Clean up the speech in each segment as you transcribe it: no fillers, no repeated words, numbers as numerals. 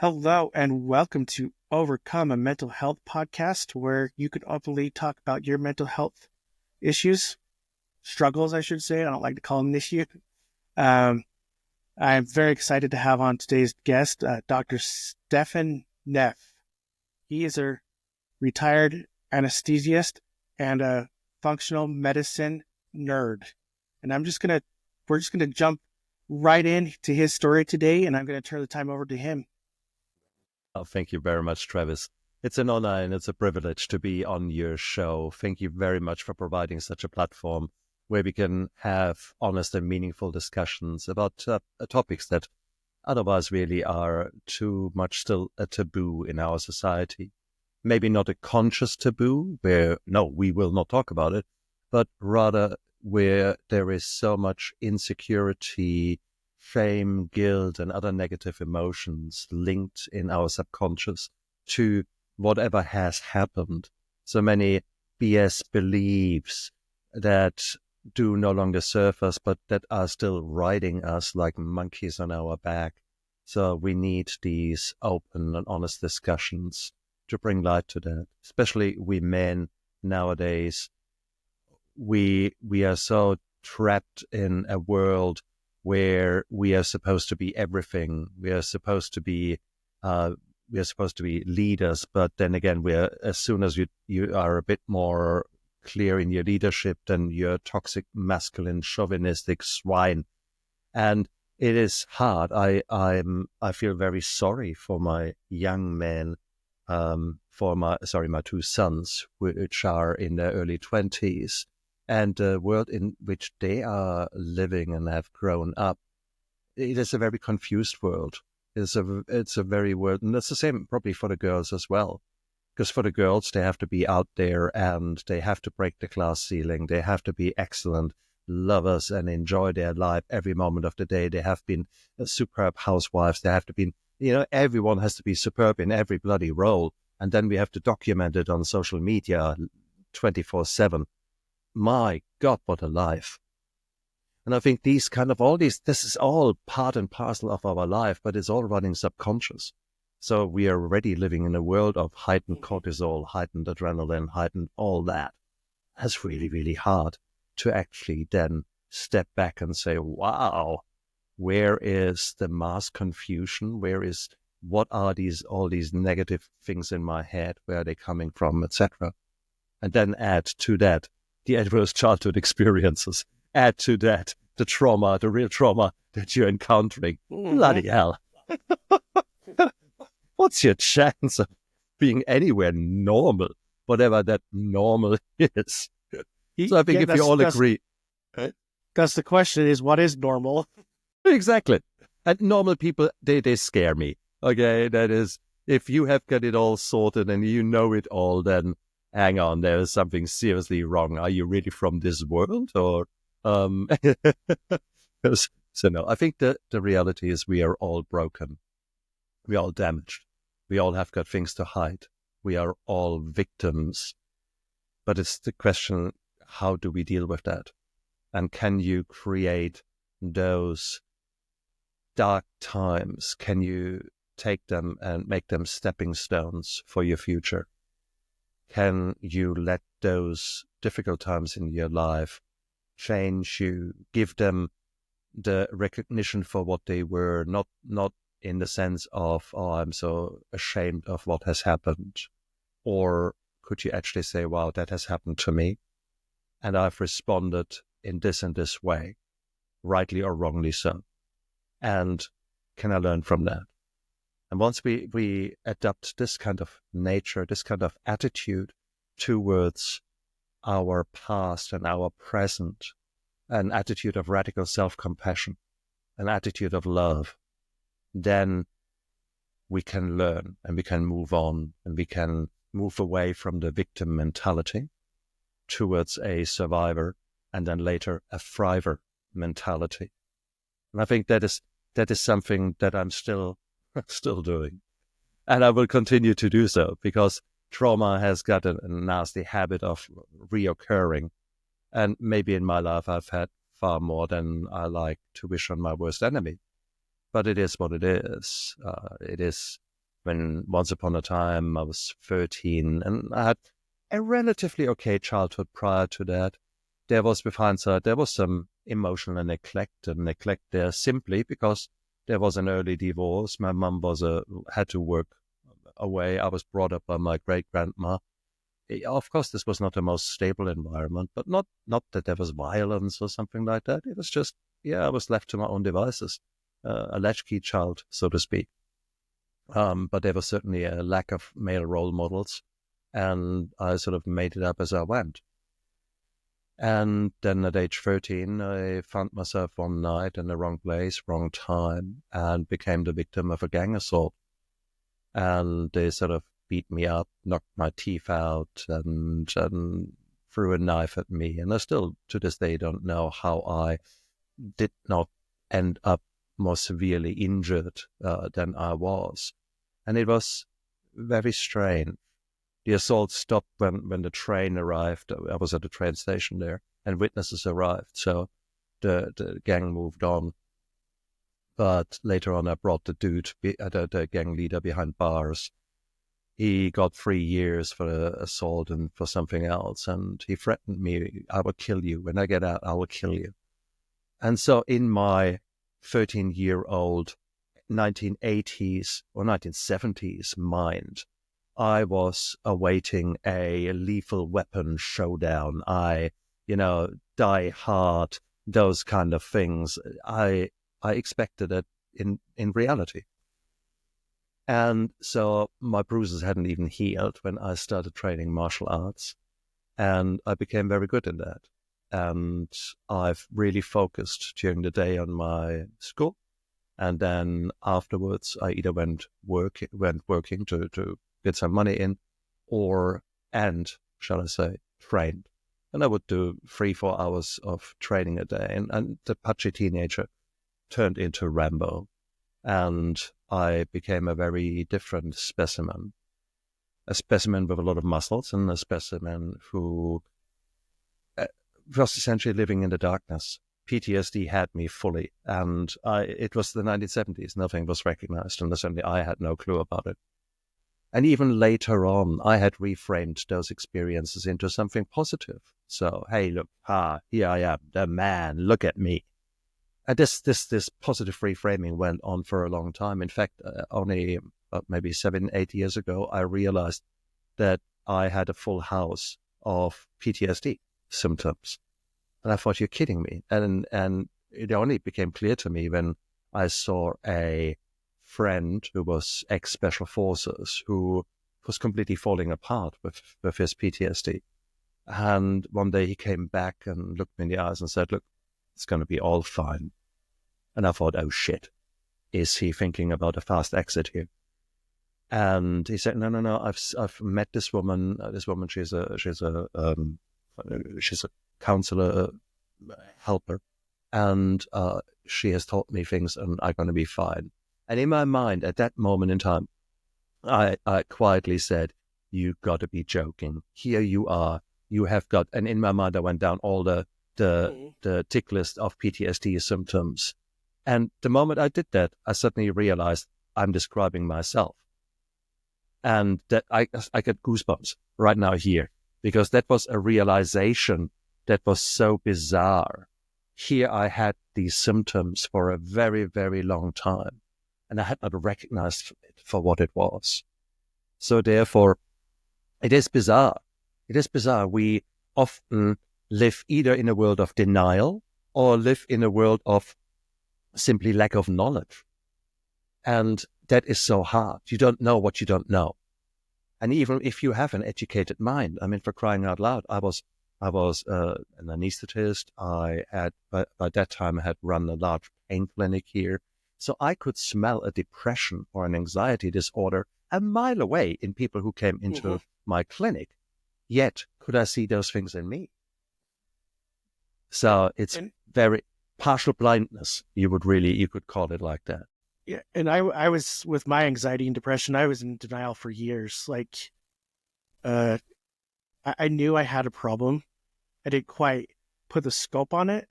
Hello and welcome to Overcome a Mental Health podcast, where you can openly talk about your mental health issues, struggles, I should say. I don't like to call them an issue. Um, I'm very excited to have on today's guest, Dr. Stephan Neff. He is a retired anesthesiast and a functional medicine nerd. And we're just gonna jump right into his story today, and I'm gonna turn the time over to him. Oh, thank you very much, Travis. It's an honor and it's a privilege to be on your show. Thank you very much for providing such a platform where we can have honest and meaningful discussions about topics that otherwise really are too much still a taboo in our society. Maybe not a conscious taboo where, no, we will not talk about it, but rather where there is so much insecurity, shame, guilt, and other negative emotions linked in our subconscious to whatever has happened. So many BS beliefs that do no longer serve us, but that are still riding us like monkeys on our back. So we need these open and honest discussions to bring light to that. Especially we men nowadays, we are so trapped in a world where we are supposed to be everything. We are supposed to be leaders, but then again, as soon as you are a bit more clear in your leadership, then you're a toxic, masculine, chauvinistic swine, and it is hard. I feel very sorry for my young men, for my two sons, which are in their early 20s. And the world in which they are living and have grown up, it is a very confused world. It's a very world, and that's the same probably for the girls as well. Because for the girls, they have to be out there and they have to break the glass ceiling. They have to be excellent lovers and enjoy their life every moment of the day. They have been superb housewives. They have to be, everyone has to be superb in every bloody role. And then we have to document it on social media 24/7. My God, what a life. And I think this is all part and parcel of our life, but it's all running subconscious. So we are already living in a world of heightened cortisol, heightened adrenaline, heightened all that. That's really, really hard to actually then step back and say, wow, where is the mass confusion? What are all these negative things in my head? Where are they coming from, etc.? And then add to that the adverse childhood experiences. Add to that the real trauma that you're encountering. Bloody hell. What's your chance of being anywhere normal, whatever that normal is? So I think if you all agree. Right? That's the question, is what is normal? Exactly. And normal people, they scare me. Okay, that is, if you have got it all sorted and you know it all, then hang on, there is something seriously wrong. Are you really from this world? Or so no, I think that the reality is we are all broken. We are all damaged. We all have got things to hide. We are all victims. But it's the question, how do we deal with that? And can you create those dark times? Can you take them and make them stepping stones for your future? Can you let those difficult times in your life change you, give them the recognition for what they were, not in the sense of, oh, I'm so ashamed of what has happened? Or could you actually say, wow, that has happened to me, and I've responded in this and this way, rightly or wrongly so, and can I learn from that? And once we adopt this kind of nature, this kind of attitude towards our past and our present, an attitude of radical self-compassion, an attitude of love, then we can learn and we can move on and we can move away from the victim mentality towards a survivor and then later a thriver mentality. And I think that is something that I'm still doing. And I will continue to do so because trauma has got a nasty habit of reoccurring. And maybe in my life I've had far more than I like to wish on my worst enemy. But it is what it is. It is when once upon a time I was 13 and I had a relatively okay childhood prior to that. There was, with hindsight, there was some emotional neglect and neglect there simply because there was an early divorce. My mum had to work away. I was brought up by my great grandma. Of course, this was not the most stable environment, but not that there was violence or something like that. It was just, I was left to my own devices, a latchkey child, so to speak. But there was certainly a lack of male role models, and I sort of made it up as I went. And then at age 13, I found myself one night in the wrong place, wrong time, and became the victim of a gang assault. And they sort of beat me up, knocked my teeth out, and threw a knife at me. And I still, to this day, don't know how I did not end up more severely injured than I was. And it was very strange. The assault stopped when the train arrived. I was at the train station there, and witnesses arrived. So the gang moved on. But later on, I brought the the gang leader behind bars. He got 3 years for the assault and for something else. And he threatened me, I will kill you. When I get out, I will kill you. And so in my 13-year-old 1980s or 1970s mind, I was awaiting a lethal weapon showdown. Die hard, those kind of things. I expected it in reality. And so my bruises hadn't even healed when I started training martial arts. And I became very good in that. And I've really focused during the day on my school. And then afterwards, I either went working to get some money in, trained. And I would do 3-4 hours of training a day. And the pudgy teenager turned into Rambo. And I became a very different specimen. A specimen with a lot of muscles and a specimen who was essentially living in the darkness. PTSD had me fully, and it was the 1970s. Nothing was recognized, and certainly I had no clue about it. And even later on, I had reframed those experiences into something positive. So, hey, look, here I am, the man, look at me. And this positive reframing went on for a long time. In fact, only maybe 7-8 years ago, I realized that I had a full house of PTSD symptoms. And I thought, you're kidding me. And it only became clear to me when I saw a friend who was ex-special forces who was completely falling apart with his PTSD. And one day he came back and looked me in the eyes and said, look, it's going to be all fine. And I thought, oh shit, is he thinking about a fast exit here? And he said, no, I've met this woman. She's a counselor, helper, and she has taught me things, and I'm going to be fine. And in my mind, at that moment in time, I quietly said, you got to be joking. Here you are. You have got, and in my mind, I went down all the tick list of PTSD symptoms. And the moment I did that, I suddenly realized I'm describing myself. And that I get goosebumps right now here, because that was a realization that was so bizarre. Here I had these symptoms for a very, very long time, and I had not recognized it for what it was. So therefore, it is bizarre. It is bizarre. We often live either in a world of denial or live in a world of simply lack of knowledge. And that is so hard. You don't know what you don't know. And even if you have an educated mind, I mean, for crying out loud, I was an anesthetist. I had, by that time, I had run a large pain clinic here. So I could smell a depression or an anxiety disorder a mile away in people who came into my clinic. Yet, could I see those things in me? So it's very partial blindness. You could call it like that. Yeah, and I was, with my anxiety and depression, I was in denial for years. Like, I knew I had a problem. I didn't quite put the scope on it,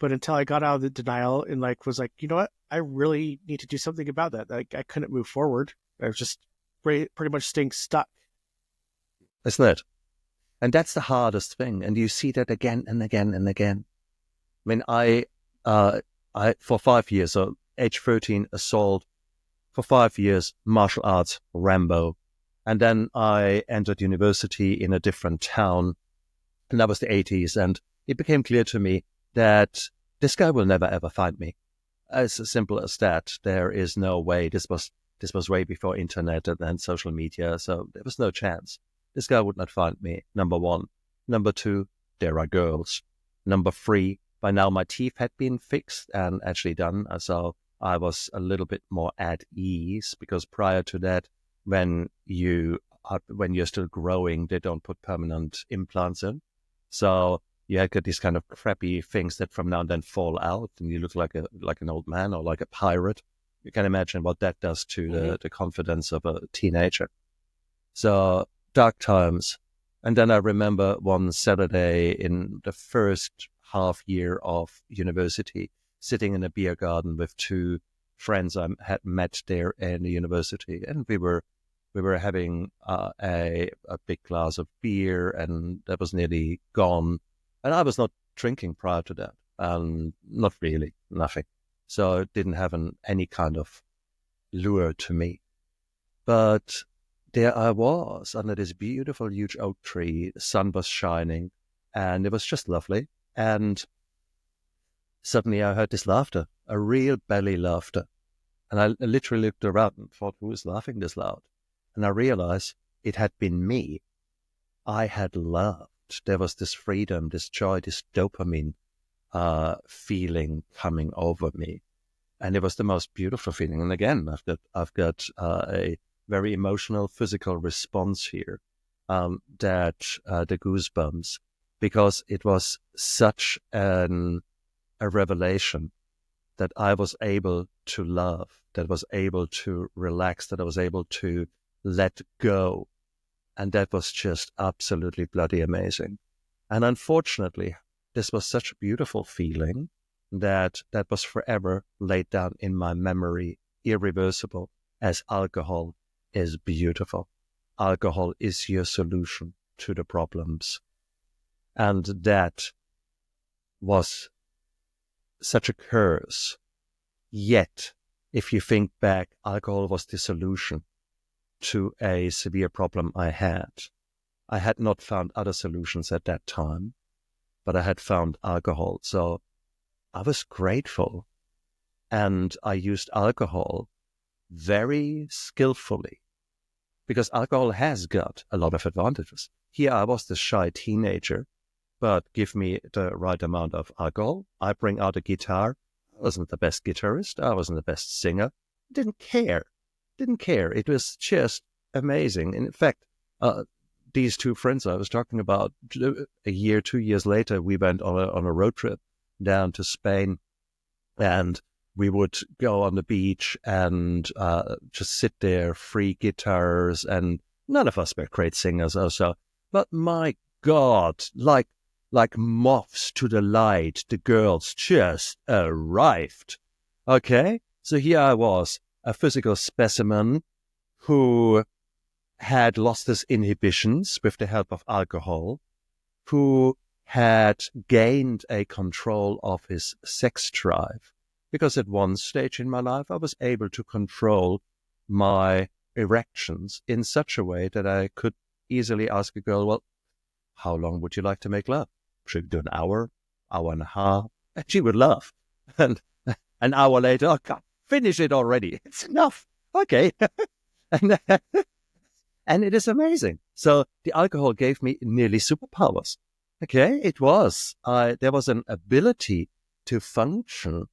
But until I got out of the denial and like was like, you know what, I really need to do something about that. Like I couldn't move forward. I was just pretty much staying stuck. Isn't it? And that's the hardest thing. And you see that again and again and again. I mean, I for 5 years, so age 13, assault, for 5 years, martial arts, Rambo. And then I entered university in a different town, and that was the 80s. And it became clear to me that this guy will never, ever find me. As simple as that. There is no way. This was way before internet and social media, so there was no chance. This guy would not find me, number one. Number two, there are girls. Number three, by now my teeth had been fixed and actually done, so I was a little bit more at ease, because prior to that, when you're still growing, they don't put permanent implants in. So you had got these kind of crappy things that from now and then fall out, and you look like an old man or like a pirate. You can imagine what that does to the confidence of a teenager. So dark times. And then I remember one Saturday in the first half year of university, sitting in a beer garden with two friends I had met there in the university, and we were having a big glass of beer, and that was nearly gone. And I was not drinking prior to that, not really, nothing. So it didn't have any kind of lure to me. But there I was under this beautiful, huge oak tree. The sun was shining, and it was just lovely. And suddenly I heard this laughter, a real belly laughter. And I literally looked around and thought, who is laughing this loud? And I realized it had been me. I had loved. There was this freedom, this joy, this dopamine feeling coming over me. And it was the most beautiful feeling. And again, I've got a very emotional, physical response here, that the goosebumps, because it was such a revelation that I was able to love, that was able to relax, that I was able to let go. And that was just absolutely bloody amazing. And unfortunately, this was such a beautiful feeling that was forever laid down in my memory, irreversible, as alcohol is beautiful. Alcohol is your solution to the problems. And that was such a curse. Yet, if you think back, alcohol was the solution to a severe problem I had. I had not found other solutions at that time, but I had found alcohol. So I was grateful, and I used alcohol very skillfully, because alcohol has got a lot of advantages. Here I was, the shy teenager, but give me the right amount of alcohol. I bring out a guitar. I wasn't the best guitarist. I wasn't the best singer. Didn't care. It was just amazing. And in fact, these two friends I was talking about, 2 years later, we went on a road trip down to Spain, and we would go on the beach and just sit there, free guitars, and none of us were great singers also. But my God, like moths to the light, the girls just arrived. Okay? So here I was, a physical specimen who had lost his inhibitions with the help of alcohol, who had gained a control of his sex drive. Because at one stage in my life, I was able to control my erections in such a way that I could easily ask a girl, well, how long would you like to make love? Should we do an hour and a half? And she would laugh. And an hour later, oh, God, finish it already. It's enough. Okay. And it is amazing. So the alcohol gave me nearly superpowers. Okay, it was. There was an ability to function,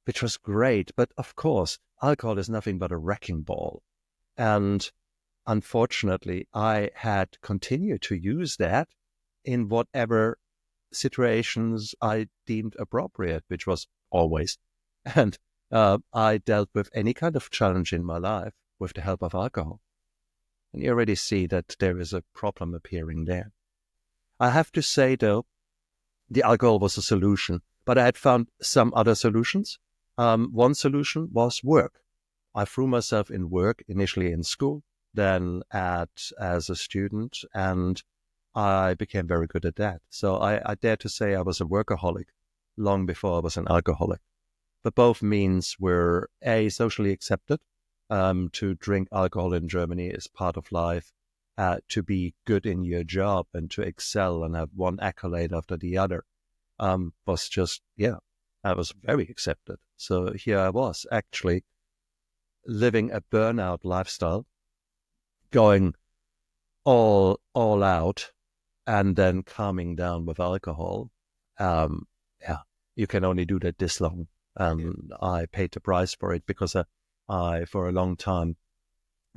which was great. But of course, alcohol is nothing but a wrecking ball. And unfortunately, I had continued to use that in whatever situations I deemed appropriate, which was always. And I dealt with any kind of challenge in my life with the help of alcohol. And you already see that there is a problem appearing there. I have to say, though, the alcohol was a solution, But I had found some other solutions. One solution was work. I threw myself in work, initially in school, then as a student, and I became very good at that. So I dare to say I was a workaholic long before I was an alcoholic. But both means were socially accepted. To drink alcohol in Germany is part of life. To be good in your job and to excel and have one accolade after the other was just, I was very accepted. So here I was actually living a burnout lifestyle, going all out, and then calming down with alcohol. Um, you can only do that this long. I paid the price for it because I for a long time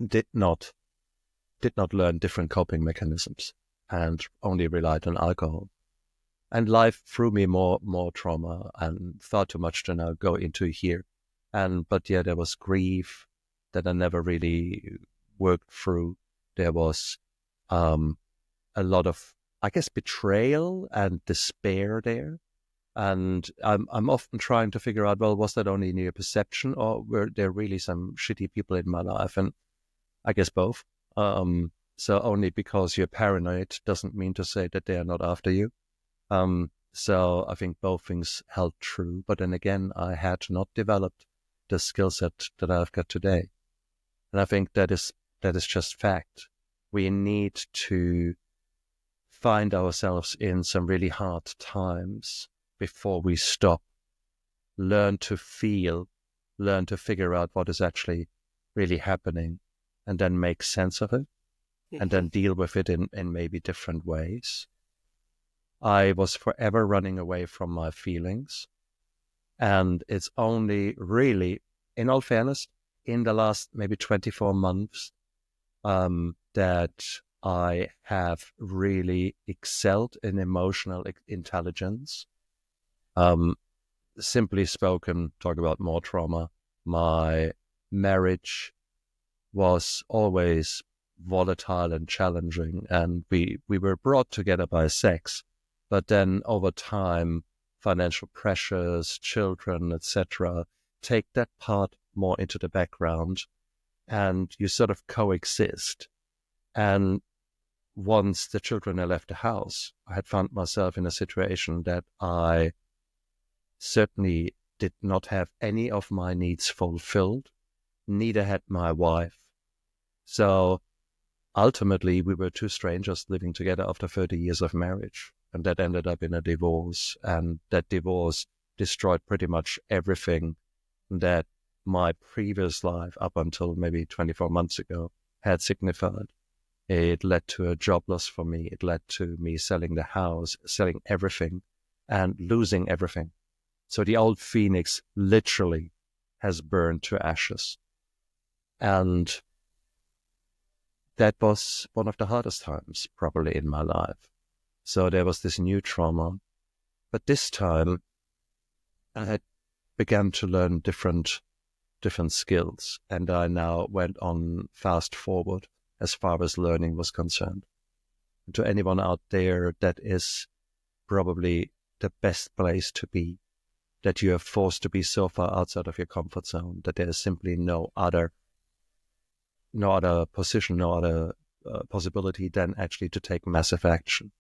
did not learn different coping mechanisms and only relied on alcohol. And life threw me more trauma and far too much to now go into here. But there was grief that I never really worked through. There was a lot of, I guess, betrayal and despair there. And I'm often trying to figure out, well, was that only near perception, or were there really some shitty people in my life? And I guess both. So only because you're paranoid doesn't mean to say that they are not after you. So I think both things held true. But then again, I had not developed the skill set that I've got today. And I think that is just fact. We need to find ourselves in some really hard times before we stop, learn to feel, learn to figure out what is actually really happening, and then make sense of it, and then deal with it in maybe different ways. I was forever running away from my feelings. And it's only really, in all fairness, in the last maybe 24 months that I have really excelled in emotional intelligence. Simply spoken, talk about more trauma. My marriage was always volatile and challenging, and we were brought together by sex. But then over time, financial pressures, children, etc., take that part more into the background, and you sort of coexist. And once the children had left the house, I had found myself in a situation that I certainly did not have any of my needs fulfilled, neither had my wife. So ultimately, we were two strangers living together after 30 years of marriage. And that ended up in a divorce. And that divorce destroyed pretty much everything that my previous life, up until maybe 24 months ago, had signified. It led to a job loss for me. It led to me selling the house, selling everything, and losing everything. So the old phoenix literally has burned to ashes. And that was one of the hardest times probably in my life. So there was this new trauma. But this time I had begun to learn different skills. And I now went on fast forward as far as learning was concerned. And to anyone out there, that is probably the best place to be, that you are forced to be so far outside of your comfort zone that there is simply no other position, no other possibility than actually to take massive action.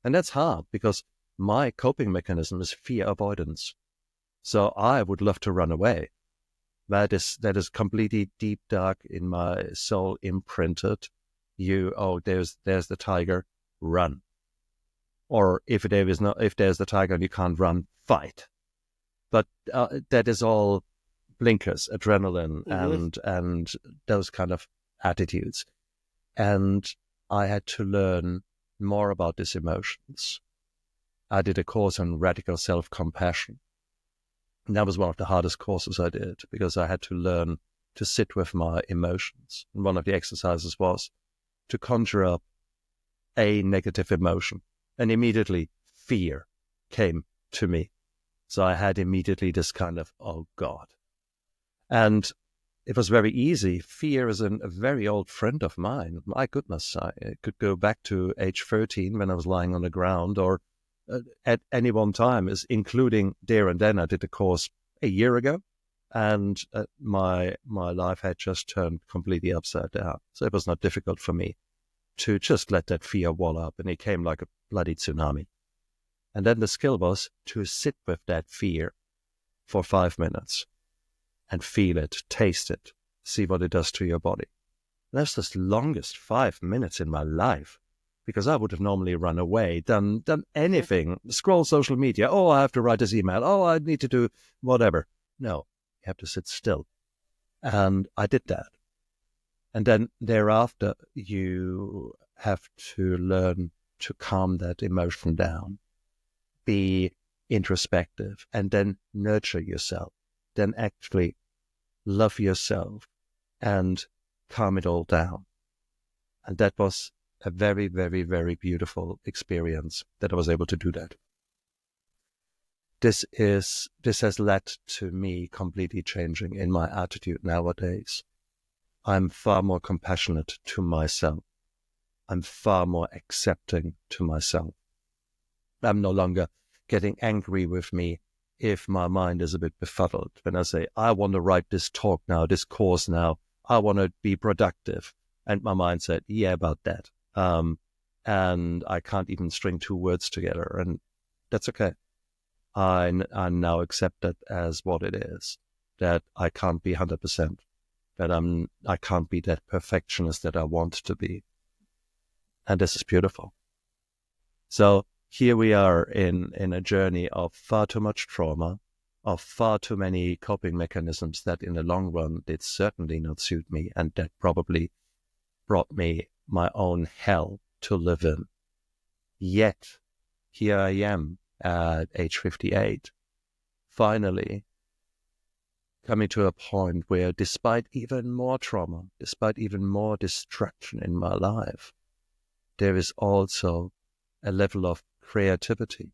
And that's hard because my coping mechanism is fear avoidance. So I would love to run away. That is completely deep, dark in my soul imprinted. There's the tiger, run. Or if there's the tiger and you can't run, fight. But that is all blinkers, adrenaline, and those kind of attitudes. And I had to learn more about these emotions. I did a course on radical self-compassion. And that was one of the hardest courses I did because I had to learn to sit with my emotions. And one of the exercises was to conjure up a negative emotion. And immediately fear came to me. So I had immediately this kind of, oh God. And it was very easy. Fear is a very old friend of mine. My goodness, I could go back to age 13 when I was lying on the ground, or at any one time, is including there and then. I did the course a year ago, and my life had just turned completely upside down. So it was not difficult for me to just let that fear wall up, and it came like a bloody tsunami. And then the skill was to sit with that fear for 5 minutes and feel it, taste it, see what it does to your body. That's the longest 5 minutes in my life, because I would have normally run away, done anything, scroll social media. Oh, I have to write this email. Oh, I need to do whatever. No, you have to sit still. And I did that. And then thereafter, you have to learn to calm that emotion down, be introspective, and then nurture yourself, then actually love yourself and calm it all down. And that was a very, very, very beautiful experience that I was able to do that. This has led to me completely changing in my attitude nowadays. I'm far more compassionate to myself. I'm far more accepting to myself. I'm no longer getting angry with me if my mind is a bit befuddled. When I say, I want to write this talk now, this course now, I want to be productive. And my mind said, yeah, about that. And I can't even string two words together. And that's okay. I now accept that as what it is, that I can't be 100%, that I can't be that perfectionist that I want to be. And this is beautiful. So here we are in a journey of far too much trauma, of far too many coping mechanisms that in the long run did certainly not suit me, and that probably brought me my own hell to live in. Yet, here I am at age 58, finally coming to a point where, despite even more trauma, despite even more destruction in my life, there is also a level of creativity,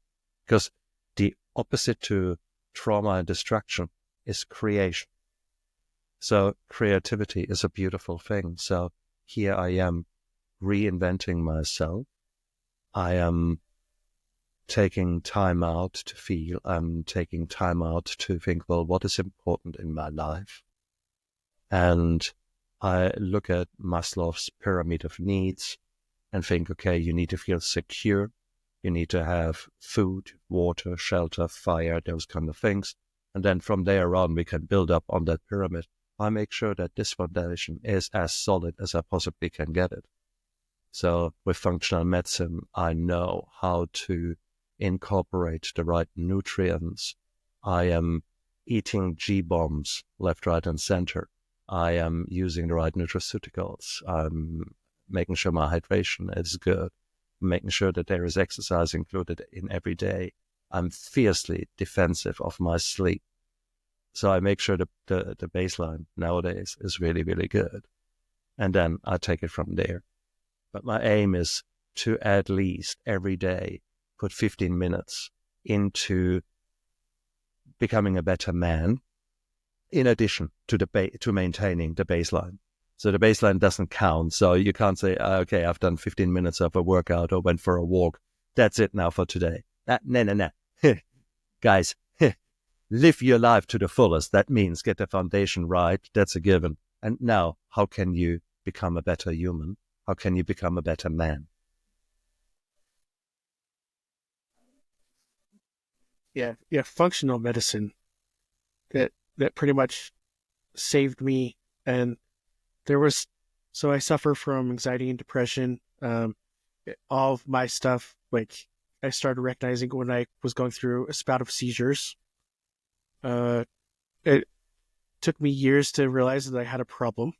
because the opposite to trauma and destruction is creation. So creativity is a beautiful thing. So here I am reinventing myself. I am taking time out to feel. I'm taking time out to think, well, what is important in my life? And I look at Maslow's pyramid of needs and think, okay, you need to feel secure. You need to have food, water, shelter, fire, those kind of things. And then from there on, we can build up on that pyramid. I make sure that this foundation is as solid as I possibly can get it. So with functional medicine, I know how to incorporate the right nutrients. I am eating G-bombs left, right, and center. I am using the right nutraceuticals. I'm making sure my hydration is good, making sure that there is exercise included in every day. I'm fiercely defensive of my sleep. So I make sure the baseline nowadays is really, really good. And then I take it from there. But my aim is to at least every day put 15 minutes into becoming a better man, in addition to to maintaining the baseline. So the baseline doesn't count. So you can't say, okay, I've done 15 minutes of a workout or went for a walk. That's it now for today. No. Guys, live your life to the fullest. That means get the foundation right. That's a given. And now, how can you become a better human? How can you become a better man? Yeah. Functional medicine that pretty much saved me. And there was, so I suffer from anxiety and depression. All of my stuff, like I started recognizing when I was going through a spout of seizures. It took me years to realize that I had a problem.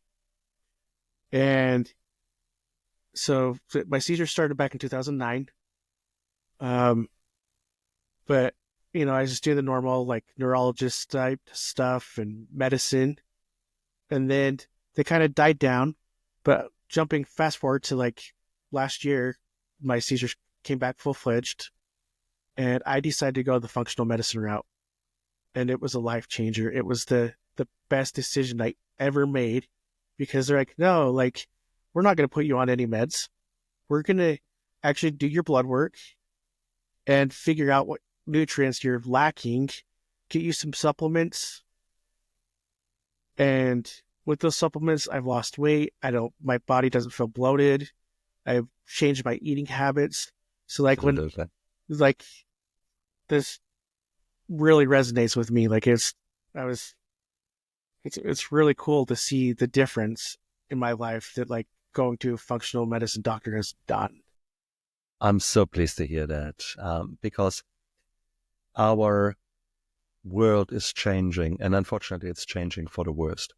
And so my seizures started back in 2009. But I just do the normal like neurologist type stuff and medicine, and then they kind of died down. But jumping fast forward to like last year, my seizures came back full fledged, and I decided to go the functional medicine route, and it was a life changer. It was the best decision I ever made, because they're like, no, like we're not going to put you on any meds. We're going to actually do your blood work, and figure out what nutrients you're lacking, get you some supplements. And with those supplements, I've lost weight. My body doesn't feel bloated. I've changed my eating habits. So Absolutely. like this really resonates with me. It's really cool to see the difference in my life that like going to a functional medicine doctor has done. I'm so pleased to hear that, because our world is changing, and unfortunately it's changing for the worst.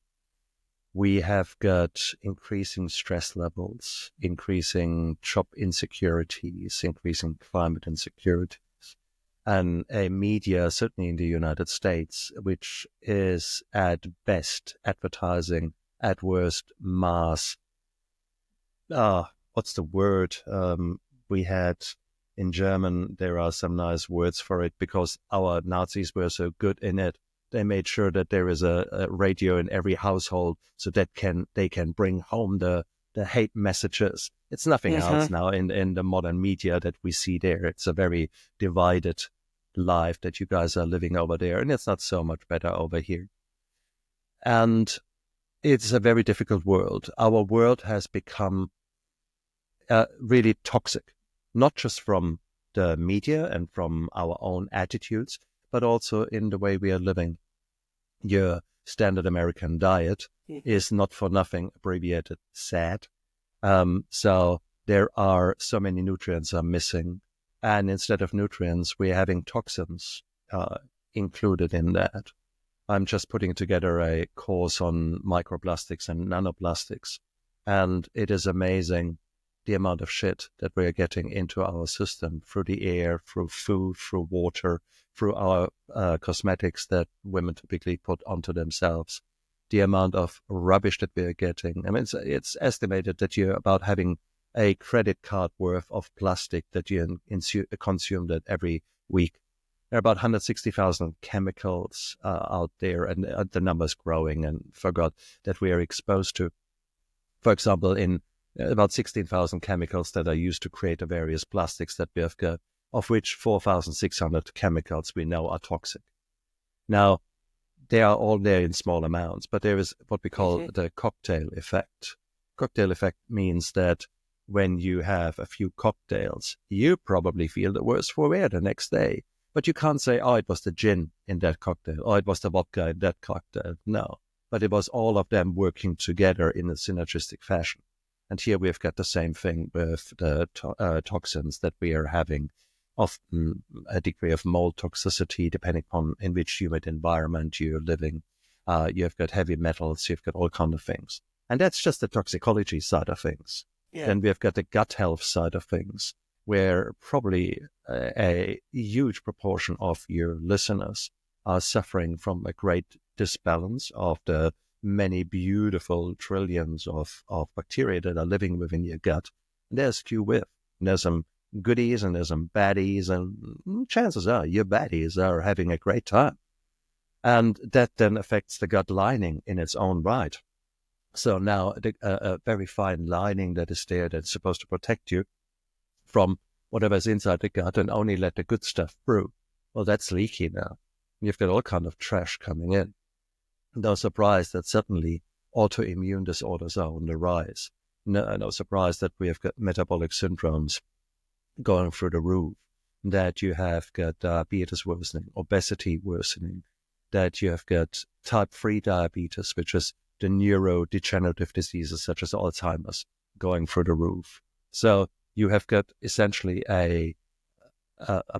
We have got increasing stress levels, increasing job insecurities, increasing climate insecurities, and a media, certainly in the United States, which is at best advertising, at worst mass. What's the word? We had in German, there are some nice words for it because our Nazis were so good in it. They made sure that there is a radio in every household so that they can bring home the hate messages. It's nothing else now in the modern media that we see there. It's a very divided life that you guys are living over there, and it's not so much better over here. And it's a very difficult world. Our world has become really toxic, not just from the media and from our own attitudes, but also in the way we are living. Your standard American diet is not for nothing abbreviated SAD. So there are so many nutrients are missing. And instead of nutrients, we're having toxins included in that. I'm just putting together a course on microplastics and nanoplastics. And it is amazing the amount of shit that we're getting into our system through the air, through food, through water, through our cosmetics that women typically put onto themselves. The amount of rubbish that we're getting. I mean, it's estimated that you're about having a credit card worth of plastic that you consume that every week. There are about 160,000 chemicals out there, and the number's growing, and forgot that we are exposed to. For example, in about 16,000 chemicals that are used to create the various plastics that we have got, of which 4,600 chemicals we know are toxic. Now, they are all there in small amounts, but there is what we call the cocktail effect. Cocktail effect means that when you have a few cocktails, you probably feel the worse for wear the next day. But you can't say, oh, it was the gin in that cocktail, or it was the vodka in that cocktail. No, but it was all of them working together in a synergistic fashion. And here we've got the same thing with the toxins that we are having, often a degree of mold toxicity, depending on in which humid environment you're living. You've got heavy metals, you've got all kinds of things. And that's just the toxicology side of things. Yeah. Then we've got the gut health side of things, where probably a huge proportion of your listeners are suffering from a great disbalance of the many beautiful trillions of bacteria that are living within your gut. And there's few with. And there's some goodies and there's some baddies, and chances are your baddies are having a great time. And that then affects the gut lining in its own right. So now a very fine lining that is there that's supposed to protect you from whatever's inside the gut and only let the good stuff through. Well, that's leaky now. You've got all kind of trash coming in. No surprise that suddenly autoimmune disorders are on the rise. No surprise that we have got metabolic syndromes going through the roof, that you have got diabetes worsening, obesity worsening, that you have got type 3 diabetes, which is the neurodegenerative diseases such as Alzheimer's going through the roof. So you have got essentially a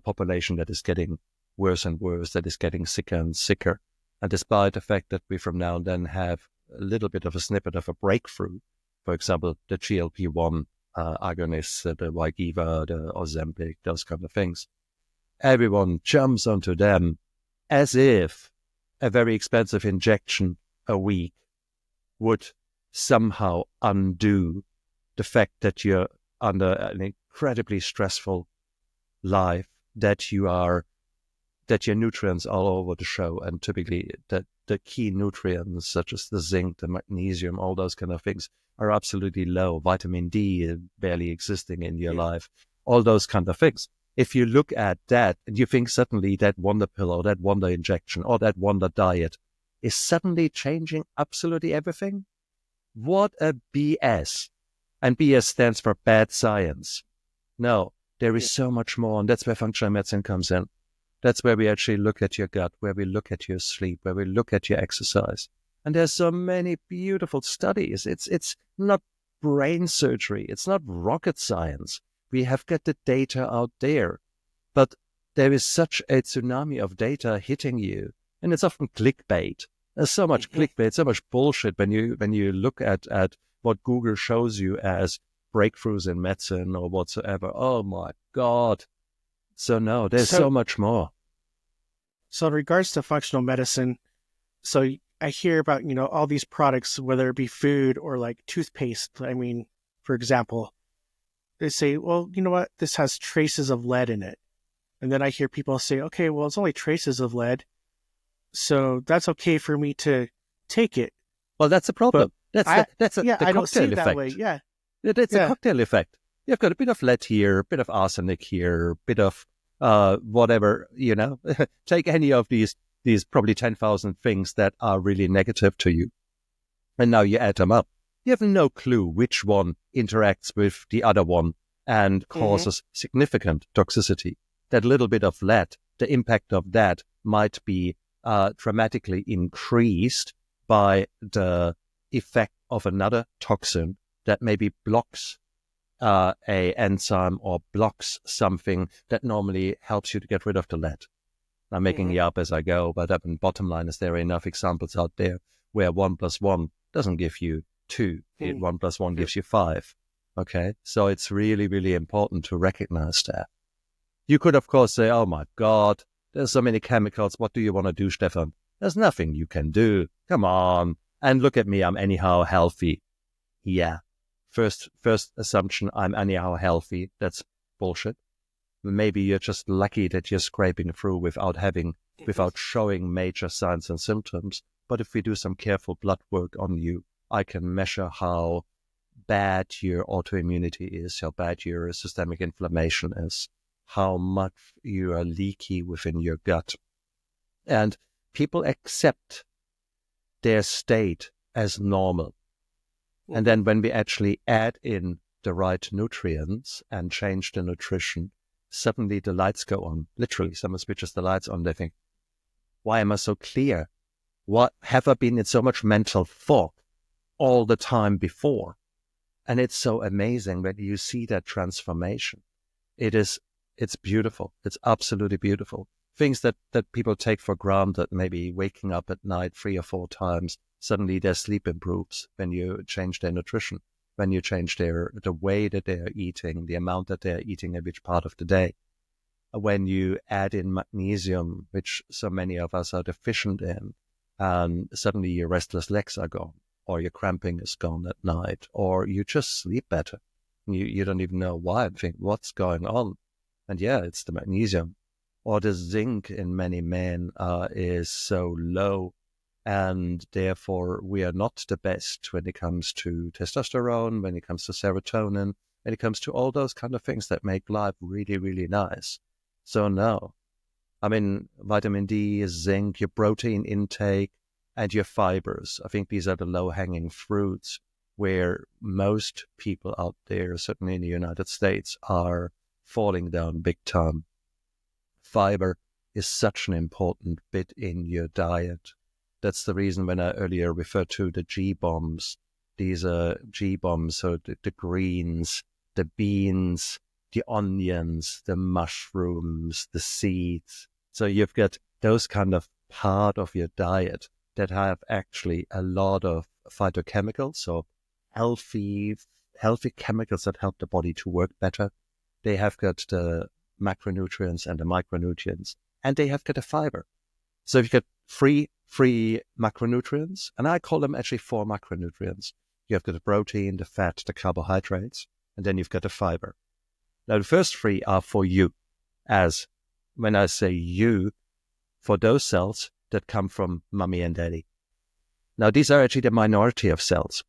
population that is getting worse and worse, that is getting sicker and sicker. And despite the fact that we from now and then have a little bit of a snippet of a breakthrough, for example, the GLP-1 agonists, the Wegovy, the Ozempic, those kind of things, everyone jumps onto them as if a very expensive injection a week would somehow undo the fact that you're under an incredibly stressful life, that your nutrients are all over the show, and typically that the key nutrients such as the zinc, the magnesium, all those kind of things are absolutely low. Vitamin D barely existing in your life, all those kind of things. If you look at that and you think suddenly that wonder pill or that wonder injection or that wonder diet is suddenly changing absolutely everything, what a BS. And BS stands for bad science. No, there is so much more, and that's where functional medicine comes in. That's where we actually look at your gut, where we look at your sleep, where we look at your exercise. And there's so many beautiful studies. It's not brain surgery. It's not rocket science. We have got the data out there. But there is such a tsunami of data hitting you. And it's often clickbait. There's so much clickbait, so much bullshit when you look at what Google shows you as breakthroughs in medicine or whatsoever. Oh my God. So no, there's so much more. So in regards to functional medicine, so I hear about, all these products, whether it be food or like toothpaste. I mean, for example, they say, well, you know what? This has traces of lead in it. And then I hear people say, okay, well, it's only traces of lead, so that's okay for me to take it. Well, that's a problem. But That's the I don't see cocktail it that effect. way. Yeah. It's a cocktail effect. You've got a bit of lead here, a bit of arsenic here, a bit of whatever, take any of these probably 10,000 things that are really negative to you. And now you add them up. You have no clue which one interacts with the other one and causes significant toxicity. That little bit of lead, the impact of that might be dramatically increased by the effect of another toxin that maybe blocks a enzyme or blocks something that normally helps you to get rid of the lead. I'm making it up as I go, but bottom line is there are enough examples out there where 1 + 1 doesn't give you 2. 1 + 1 gives you 5. Okay, so it's really, really important to recognize that. You could, of course, say, oh my God, there's so many chemicals. What do you want to do, Stephan? There's nothing you can do. Come on. And look at me. I'm anyhow healthy. Yeah. First assumption, I'm anyhow healthy. That's bullshit. Maybe you're just lucky that you're scraping through without showing major signs and symptoms. But if we do some careful blood work on you, I can measure how bad your autoimmunity is, how bad your systemic inflammation is, how much you are leaky within your gut. And people accept their state as normal. And then when we actually add in the right nutrients and change the nutrition, suddenly the lights go on. Literally, someone switches the lights on. They think, why am I so clear? What have I been in so much mental fog all the time before? And it's so amazing when you see that transformation. It's beautiful. It's absolutely beautiful. Things that people take for granted, maybe waking up at night 3 or 4 times, suddenly their sleep improves when you change their nutrition, when you change the way that they're eating, the amount that they're eating in which part of the day. When you add in magnesium, which so many of us are deficient in, suddenly your restless legs are gone, or your cramping is gone at night, or you just sleep better. You don't even know why. I think, what's going on? And yeah, it's the magnesium. Or the zinc in many men is so low, and therefore we are not the best when it comes to testosterone, when it comes to serotonin, when it comes to all those kind of things that make life really, really nice. So no, I mean, vitamin D, zinc, your protein intake, and your fibers. I think these are the low-hanging fruits where most people out there, certainly in the United States, are falling down big time. Fiber is such an important bit in your diet. That's the reason when I earlier referred to the G-bombs. These are G-bombs, so the greens, the beans, the onions, the mushrooms, the seeds. So you've got those kind of part of your diet that have actually a lot of phytochemicals, so healthy chemicals that help the body to work better. They have got the macronutrients and the micronutrients, and they have got a fiber. So you've got three macronutrients, and I call them actually 4 macronutrients. You have got the protein, the fat, the carbohydrates, and then you've got the fiber. Now, the first 3 are for you, as when I say you, for those cells that come from mommy and daddy. Now, these are actually the minority of cells.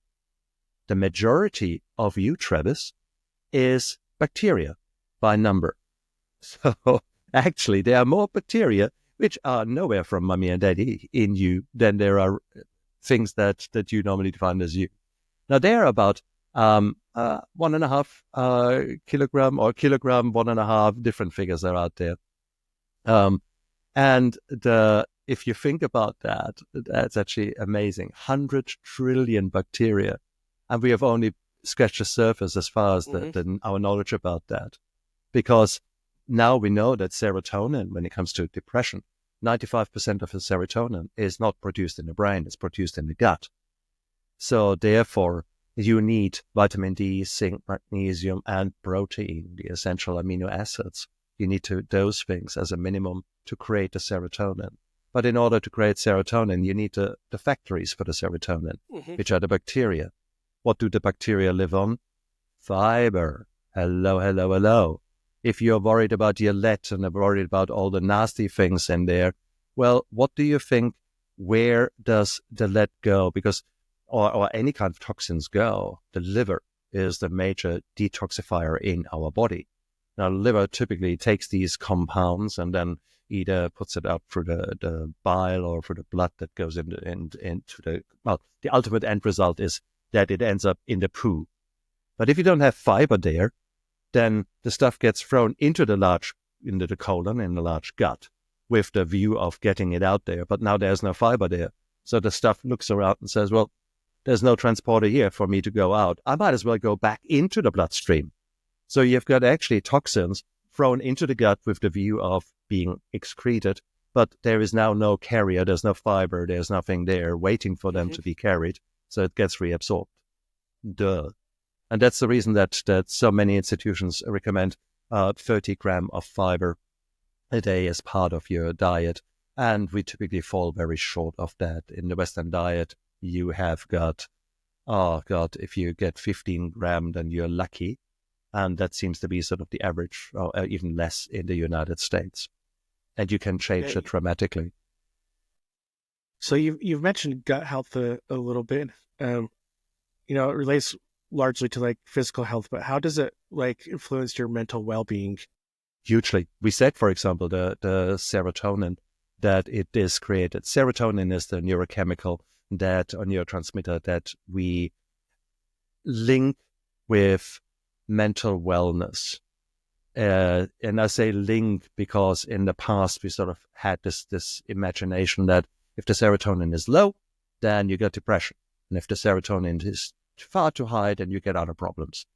The majority of you, Travis, is bacteria by number. So actually, there are more bacteria which are nowhere from mommy and daddy in you than there are things that you normally define as you. Now, there are about 1.5 kilogram or kilogram, 1.5 different figures are out there. And if you think about that, that's actually amazing. 100 trillion bacteria. And we have only scratched the surface as far as our knowledge about that. Because now we know that serotonin, when it comes to depression, 95% of the serotonin is not produced in the brain, it's produced in the gut. So therefore, you need vitamin D, zinc, magnesium, and protein, the essential amino acids. You need those things as a minimum to create the serotonin. But in order to create serotonin, you need the factories for the serotonin, which are the bacteria. What do the bacteria live on? Fiber. Hello, hello, hello. If you're worried about your lead and are worried about all the nasty things in there, well, what do you think? Where does the lead go? Because, or any kind of toxins go? The liver is the major detoxifier in our body. Now, the liver typically takes these compounds and then either puts it out through the bile or through the blood that goes into the, well, the ultimate end result is that it ends up in the poo. But if you don't have fiber there, then the stuff gets thrown into the colon, in the large gut, with the view of getting it out there. But now there's no fiber there. So the stuff looks around and says, well, there's no transporter here for me to go out. I might as well go back into the bloodstream. So you've got actually toxins thrown into the gut with the view of being excreted, but there is now no carrier, there's no fiber, there's nothing there waiting for them to be carried. So it gets reabsorbed. Duh. And that's the reason that so many institutions recommend 30 grams of fiber a day as part of your diet. And we typically fall very short of that. In the Western diet, you have got, oh God, if you get 15 grams, then you're lucky. And that seems to be sort of the average, or even less in the United States. And you can change it dramatically. So you've mentioned gut health a little bit. It relates largely to like physical health, but how does it like influence your mental well-being? Hugely. We said, for example, the serotonin that it is created. Serotonin is the neurochemical or neurotransmitter that we link with mental wellness. And I say link because in the past we sort of had this imagination that if the serotonin is low, then you get depression. And if the serotonin is far too high, then you get other problems.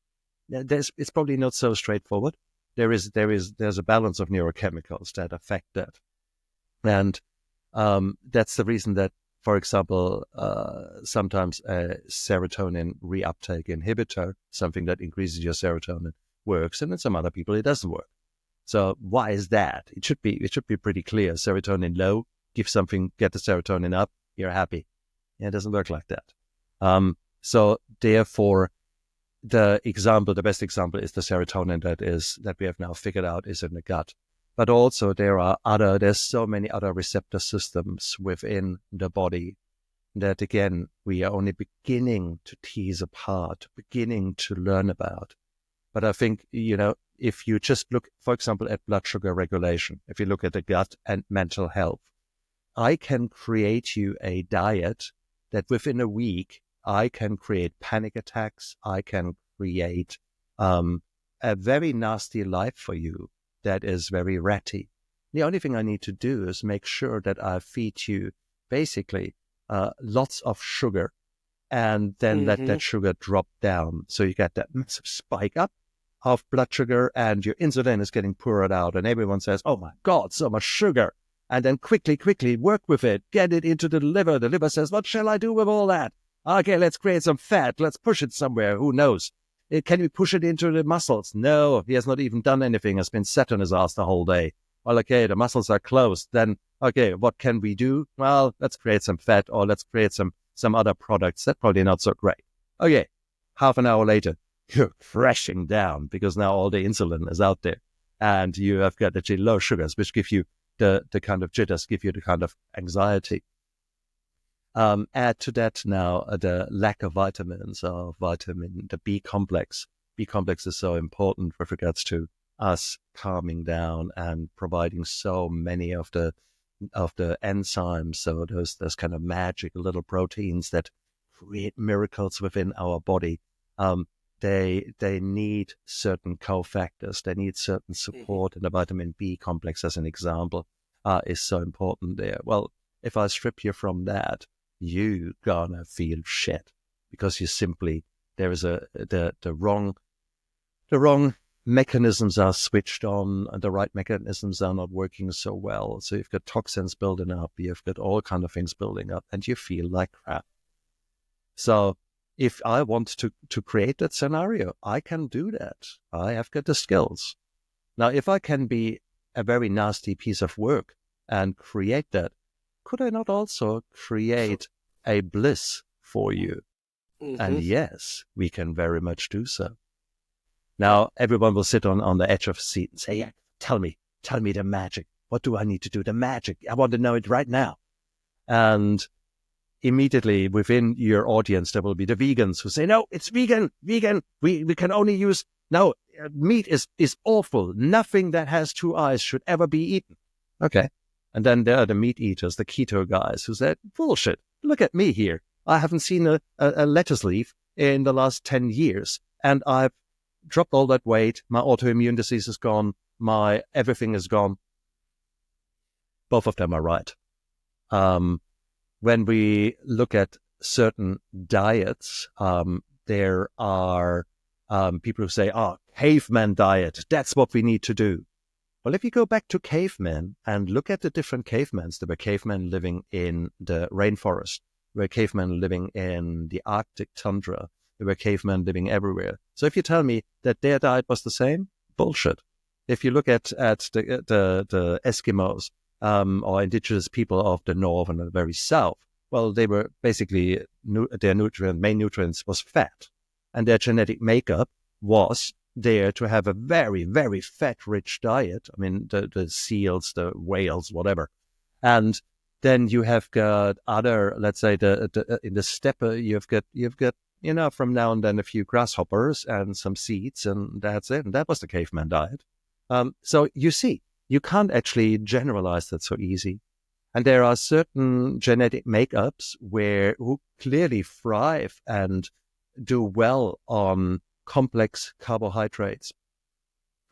It's probably not so straightforward. There's a balance of neurochemicals that affect that. And that's the reason that, for example, sometimes a serotonin reuptake inhibitor, something that increases your serotonin, works, and in some other people it doesn't work. So why is that? It should be pretty clear. Serotonin low, give something, get the serotonin up, you're happy. Yeah, it doesn't work like that. So therefore, the best example is the serotonin that we have now figured out is in the gut. But also there's so many other receptor systems within the body that, again, we are only beginning to tease apart, beginning to learn about. But I think, if you just look, for example, at blood sugar regulation, if you look at the gut and mental health, I can create you a diet that within a week, I can create panic attacks. I can create a very nasty life for you that is very ratty. The only thing I need to do is make sure that I feed you basically lots of sugar and then let that sugar drop down. So you get that massive spike up of blood sugar and your insulin is getting poured out and everyone says, oh my God, so much sugar. And then quickly work with it, get it into the liver. The liver says, what shall I do with all that? Okay, let's create some fat. Let's push it somewhere. Who knows? Can we push it into the muscles? No, he has not even done anything. Has been sat on his ass the whole day. Well, okay, the muscles are closed. Then, okay, what can we do? Well, let's create some fat or let's create some other products. That's probably not so great. Okay, half an hour later, you're crashing down because now all the insulin is out there and you have got actually low sugars, which give you the kind of jitters, give you the kind of anxiety. Add to that now the lack of vitamins, the B complex. B complex is so important with regards to us calming down and providing so many of the enzymes, so those kind of magic little proteins that create miracles within our body. They need certain cofactors. They need certain support, and the vitamin B complex, as an example, is so important there. Well, if I strip you from that, you gonna feel shit because you simply the wrong mechanisms are switched on, and the right mechanisms are not working so well. So you've got toxins building up, you've got all kind of things building up, and you feel like crap. So if I want to create that scenario, I can do that. I have got the skills. Now, if I can be a very nasty piece of work and create that, could I not also create a bliss for you? And yes, we can very much do so. Now, everyone will sit on the edge of a seat and say, yeah, tell me the magic. What do I need to do? The magic. I want to know it right now. And immediately within your audience, there will be the vegans who say, no, it's vegan. We can only use, no, meat is awful. Nothing that has two eyes should ever be eaten. Okay. And then there are the meat eaters, the keto guys who said, bullshit. Look at me here. I haven't seen a lettuce leaf in the last 10 years. And I've dropped all that weight. My autoimmune disease is gone. My everything is gone. Both of them are right. When we look at certain diets, there are people who say, caveman diet, that's what we need to do. Well, if you go back to cavemen and look at the different cavemans, there were cavemen living in the rainforest, there were cavemen living in the Arctic tundra, there were cavemen living everywhere. So if you tell me that their diet was the same, bullshit. If you look at the Eskimos, or indigenous people of the north and the very south, well, they were basically, their main nutrients was fat. And their genetic makeup was there to have a very, very fat-rich diet. I mean, the seals, the whales, whatever. And then you have got other, let's say, in the steppe, you've got, from now and then a few grasshoppers and some seeds, and that's it. And that was the caveman diet. So you see, you can't actually generalize that so easy. And there are certain genetic makeups who clearly thrive and do well on complex carbohydrates,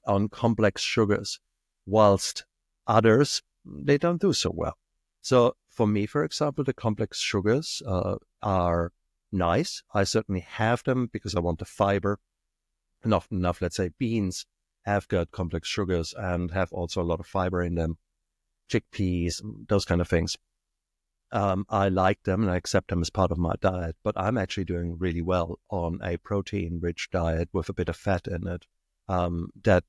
on complex sugars, whilst others, they don't do so well. So for me, for example, the complex sugars are nice. I certainly have them because I want the fiber. And often enough, let's say beans have got complex sugars and have also a lot of fiber in them. Chickpeas, those kind of things. I like them and I accept them as part of my diet, but I'm actually doing really well on a protein-rich diet with a bit of fat in it. That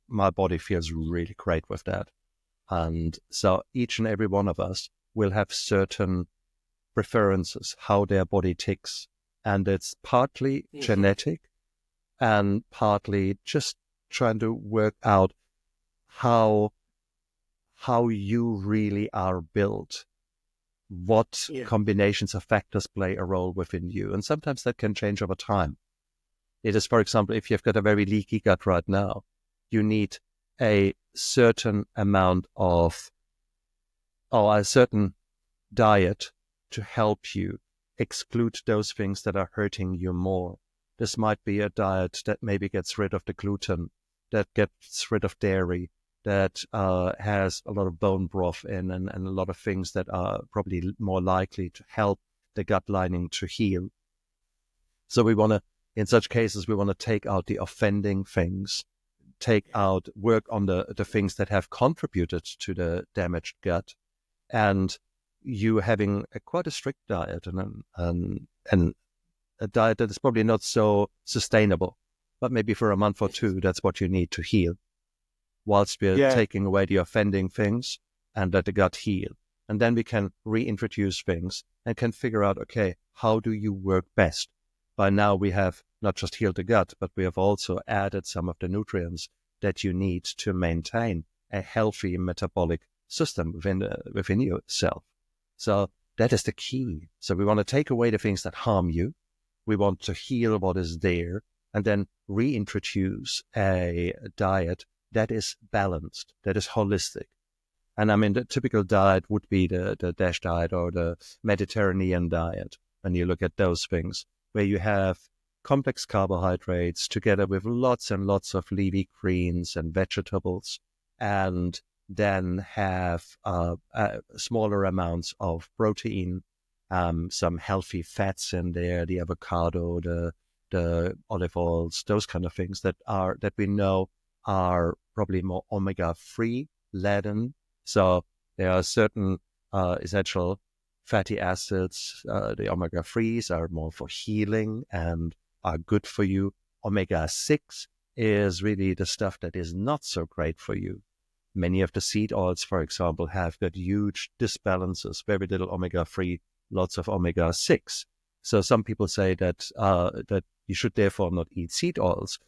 my body feels really great with that. And so each and every one of us will have certain preferences, how their body ticks. And it's partly genetic and partly just trying to work out how you really are built, what combinations of factors play a role within you. And sometimes that can change over time. It is, for example, if you've got a very leaky gut right now, you need a certain amount of, or a certain diet to help you exclude those things that are hurting you more. This might be a diet that maybe gets rid of the gluten, that gets rid of dairy, that has a lot of bone broth in and a lot of things that are probably more likely to help the gut lining to heal. So we want to, in such cases, we want to take out the offending things, work on the things that have contributed to the damaged gut, and you having quite a strict diet and a diet that is probably not so sustainable, but maybe for a month or two, that's what you need to heal, whilst we're taking away the offending things and let the gut heal. And then we can reintroduce things and can figure out, okay, how do you work best? By now we have not just healed the gut, but we have also added some of the nutrients that you need to maintain a healthy metabolic system within yourself. So that is the key. So we want to take away the things that harm you. We want to heal what is there. and then reintroduce a diet that is balanced, that is holistic. And I mean, the typical diet would be the DASH diet or the Mediterranean diet. And you look at those things where you have complex carbohydrates together with lots and lots of leafy greens and vegetables, and then have smaller amounts of protein, some healthy fats in there, the avocado, the olive oils, those kind of things that we know are probably more omega-3 laden. So there are certain essential fatty acids. The omega-3s are more for healing and are good for you. Omega-6 is really the stuff that is not so great for you. Many of the seed oils, for example, have got huge disbalances, very little omega-3, lots of omega-6. So some people say that that you should therefore not eat seed oils.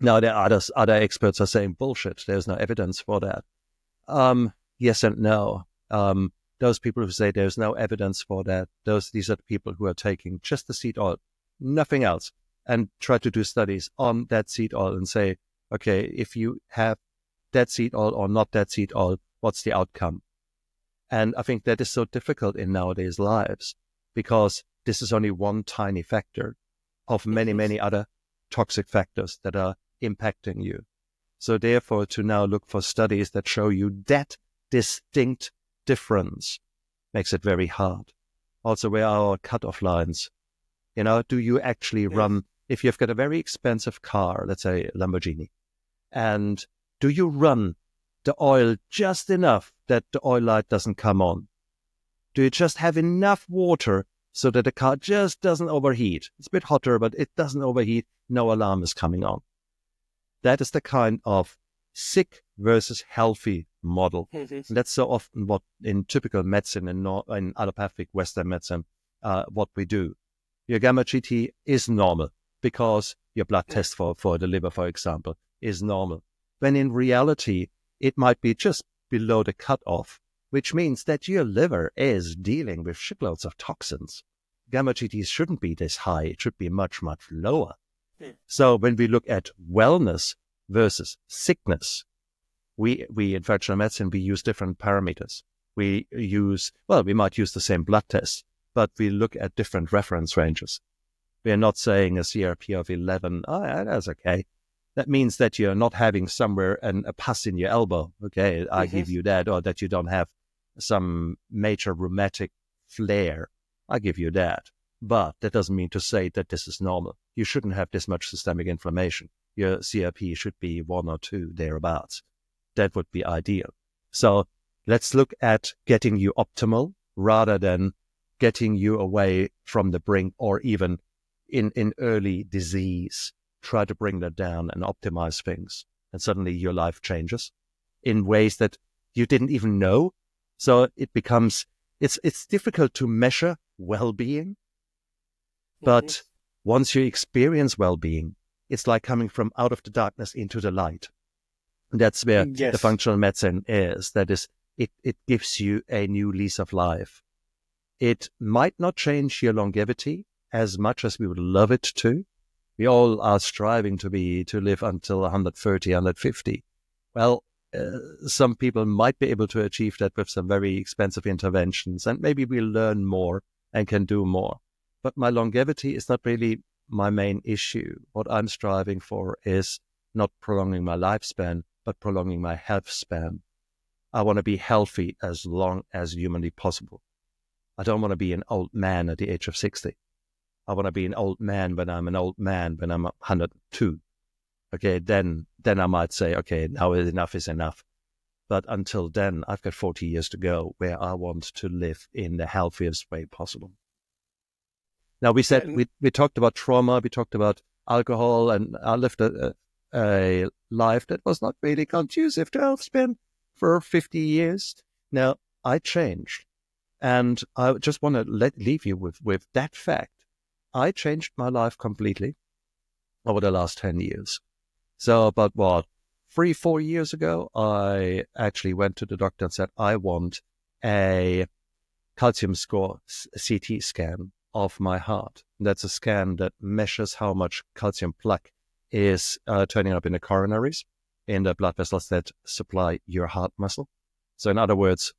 Now, there are other experts are saying bullshit. There's no evidence for that. Yes and no. Those people who say there's no evidence for that, these are the people who are taking just the seed oil, nothing else, and try to do studies on that seed oil and say, okay, if you have that seed oil or not that seed oil, what's the outcome? And I think that is so difficult in nowadays lives because this is only one tiny factor of many, many other toxic factors that are impacting you. So therefore, to now look for studies that show you that distinct difference makes it very hard. Also, where are our cutoff lines? You know, do you actually run, if you've got a very expensive car, let's say Lamborghini, and do you run the oil just enough that the oil light doesn't come on? Do you just have enough water so that the car just doesn't overheat? It's a bit hotter, but it doesn't overheat. No alarm is coming on. That is the kind of sick versus healthy model. And that's so often what in typical medicine and in allopathic Western medicine, what we do. Your gamma GT is normal because your blood test for the liver, for example, is normal. When in reality, it might be just below the cutoff, which means that your liver is dealing with shitloads of toxins. Gamma GTs shouldn't be this high. It should be much, much lower. So when we look at wellness versus sickness, we in functional medicine, we use different parameters. We might use the same blood test, but we look at different reference ranges. We're not saying a CRP of 11, that's okay. That means that you're not having somewhere a pus in your elbow. Okay, I give you that, or that you don't have some major rheumatic flare. I give you that. But that doesn't mean to say that this is normal. You shouldn't have this much systemic inflammation. Your CRP should be 1 or 2, thereabouts. That would be ideal. So let's look at getting you optimal rather than getting you away from the brink or even in early disease. Try to bring that down and optimize things. And suddenly your life changes in ways that you didn't even know. So it becomes, it's difficult to measure well-being. But once you experience well-being, it's like coming from out of the darkness into the light. And that's where the functional medicine is. That is, it gives you a new lease of life. It might not change your longevity as much as we would love it to. We all are striving to live until 130, 150. Well, some people might be able to achieve that with some very expensive interventions, and maybe we'll learn more and can do more. But my longevity is not really my main issue. What I'm striving for is not prolonging my lifespan, but prolonging my health span. I want to be healthy as long as humanly possible. I don't want to be an old man at the age of 60. I want to be an old man when I'm 102. Okay, then I might say, okay, now enough is enough. But until then, I've got 40 years to go where I want to live in the healthiest way possible. Now, we said, we talked about trauma, we talked about alcohol, and I lived a life that was not really conducive to health span for 50 years. Now, I changed. And I just want to leave you with that fact. I changed my life completely over the last 10 years. So about 3-4 years ago, I actually went to the doctor and said, I want a calcium score CT scan. of my heart. That's a scan that measures how much calcium plaque is turning up in the coronaries, in the blood vessels that supply your heart muscle. So in other words,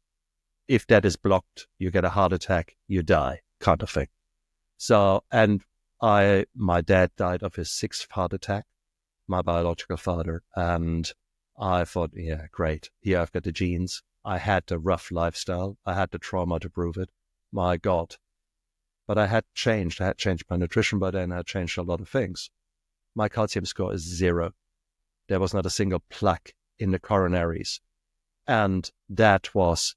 if that is blocked, you get a heart attack, you die, kind of thing. So, and my dad died of his 6th heart attack, my biological father. And I thought, yeah, great. Here I've got the genes. I had the rough lifestyle. I had the trauma to prove it. My God. But I had changed. I had changed my nutrition by then. I had changed a lot of things. My calcium score is 0. There was not a single plaque in the coronaries. And that was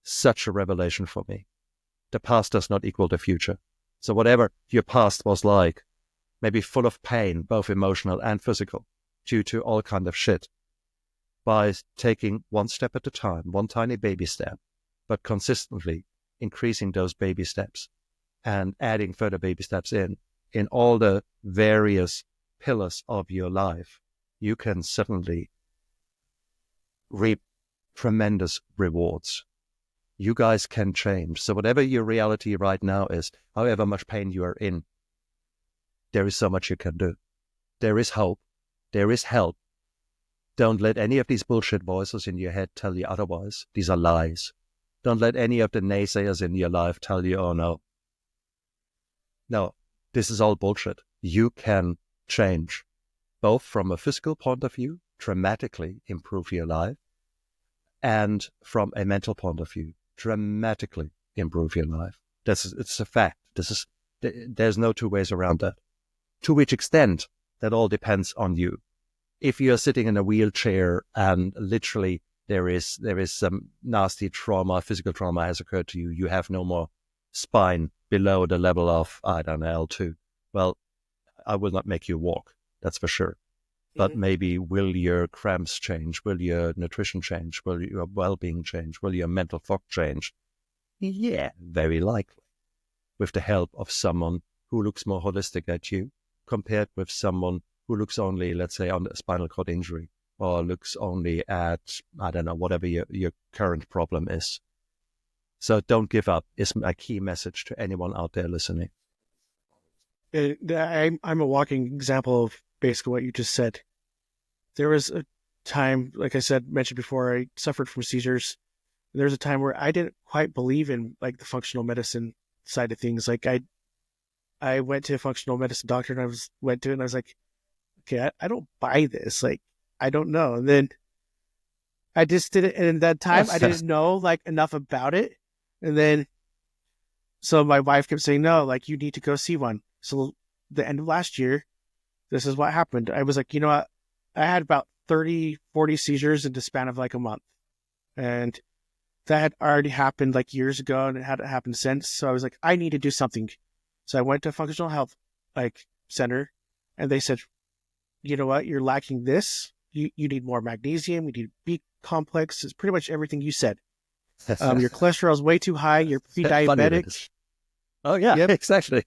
such a revelation for me. The past does not equal the future. So whatever your past was like, maybe full of pain, both emotional and physical, due to all kind of shit, by taking one step at a time, one tiny baby step, but consistently increasing those baby steps and adding further baby steps in all the various pillars of your life, you can suddenly reap tremendous rewards. You guys can change. So whatever your reality right now is, however much pain you are in, there is so much you can do. There is hope. There is help. Don't let any of these bullshit voices in your head tell you otherwise. These are lies. Don't let any of the naysayers in your life tell you, oh no. No, this is all bullshit. You can change, both from a physical point of view, dramatically improve your life, and from a mental point of view, dramatically improve your life. It's a fact. There's no two ways around that. To which extent, that all depends on you. If you're sitting in a wheelchair and literally there is some nasty trauma, physical trauma has occurred to you, you have no more spine below the level of, I don't know, L2. Well, I will not make you walk, that's for sure. But maybe will your cramps change? Will your nutrition change? Will your well-being change? Will your mental fog change? Yeah, very likely. With the help of someone who looks more holistic at you compared with someone who looks only, let's say, on a spinal cord injury or looks only at, I don't know, whatever your current problem is. So don't give up is my key message to anyone out there listening. I'm a walking example of basically what you just said. There was a time, like I said, mentioned before, I suffered from seizures. There was a time where I didn't quite believe in like the functional medicine side of things. Like I went to a functional medicine doctor and I was like, okay, I don't buy this. Like, I don't know. And then I just did it. And at that time I didn't know like enough about it. And then, so my wife kept saying, no, like you need to go see one. So the end of last year, this is what happened. I was like, you know what? I had about 30, 40 seizures in the span of like a month. And that had already happened like years ago and it hadn't happened since. So I was like, I need to do something. So I went to a functional health like center and they said, you know what? You're lacking this. You need more magnesium. You need B complex. It's pretty much everything you said. Your cholesterol is way too high. You're pre-diabetic. Oh yeah, yep. Exactly.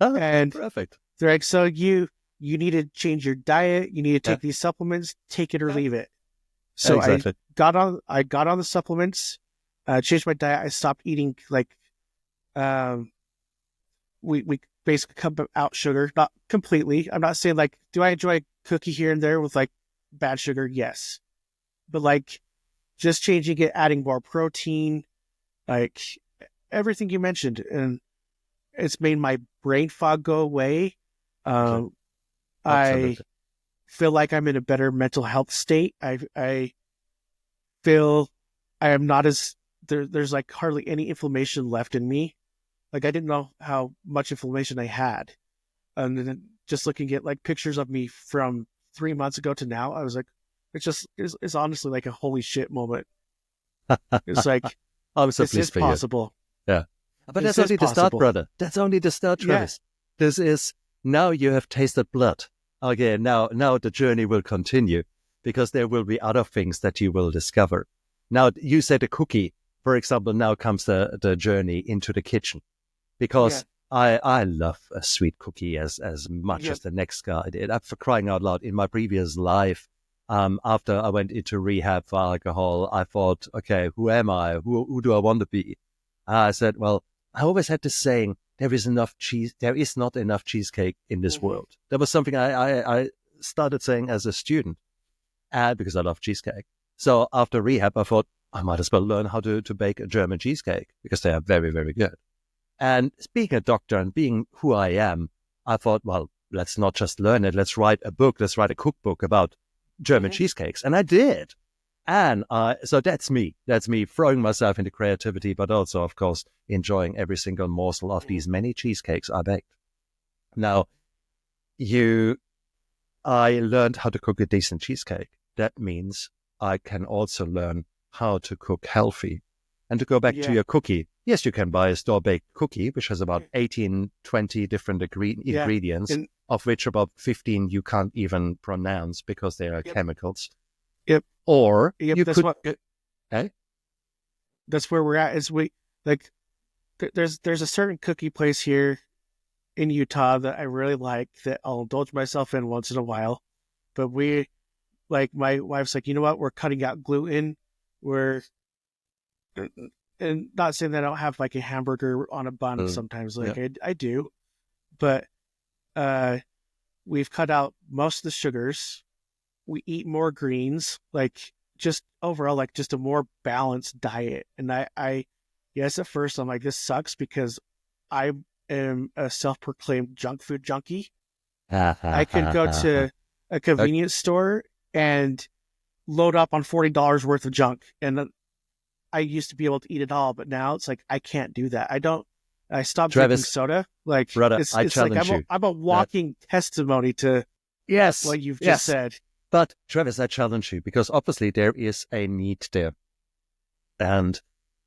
And perfect. They're like, so you need to change your diet. You need to take these supplements. Take it or leave it. So exactly. I got on the supplements. Changed my diet. I stopped eating like, we basically cut out sugar, not completely. I'm not saying like, do I enjoy a cookie here and there with like bad sugar? Yes, but like just changing it, adding more protein, like everything you mentioned, and it's made my brain fog go away. I feel like I'm in a better mental health state. I feel I am not as there's like hardly any inflammation left in me. Like I didn't know how much inflammation I had. And then just looking at like pictures of me from 3 months ago to now, I was like, it's honestly like a holy shit moment. It's like, I'm so this is possible. Yeah. But that's only the start, brother. That's only the start, Travis. Yeah. This is, now you have tasted blood. Okay, now the journey will continue because there will be other things that you will discover. Now, you said a cookie, for example, now comes the journey into the kitchen. Because I love a sweet cookie as much as the next guy did. For crying out loud, in my previous life, after I went into rehab for alcohol, I thought, okay, who am I? Who do I want to be? I said, well, I always had this saying, there is enough cheese. There is not enough cheesecake in this Mm-hmm. world. That was something I started saying as a student, and because I love cheesecake. So after rehab, I thought I might as well learn how to bake a German cheesecake because they are very, very good. And being a doctor and being who I am, I thought, well, let's not just learn it. Let's write a book. Let's write a cookbook about German Mm-hmm. cheesecakes. And I did. And so that's me. That's me throwing myself into creativity, but also, of course, enjoying every single morsel of these many cheesecakes I baked. Now, I learned how to cook a decent cheesecake. That means I can also learn how to cook healthy. And to go back to Yeah. your cookie, yes, you can buy a store-baked cookie, which has about 18, 20 different Yeah. ingredients, And of which about 15 you can't even pronounce because they are chemicals. yep. Or Yep. you That's could... what. Eh? That's where we're at. Is we like. There's a certain cookie place here in Utah that I really like that I'll indulge myself in once in a while. But my wife's like, you know what? We're cutting out gluten. We're and not saying that I don't have like a hamburger on a bun sometimes. Yeah. Like I do, but we've cut out most of the sugars. We eat more greens. Like just overall, like just a more balanced diet. And I yes, at first I'm like, this sucks because I am a self-proclaimed junk food junkie. I could go to a convenience store and load up on $40 worth of junk, and I used to be able to eat it all, but now it's like I can't do that. I stopped drinking Travis, soda. Like brother, it's I it's like challenge you. I'm a walking testimony to Yes, what you've just yes. said. But Travis, I challenge you because obviously there is a need there. And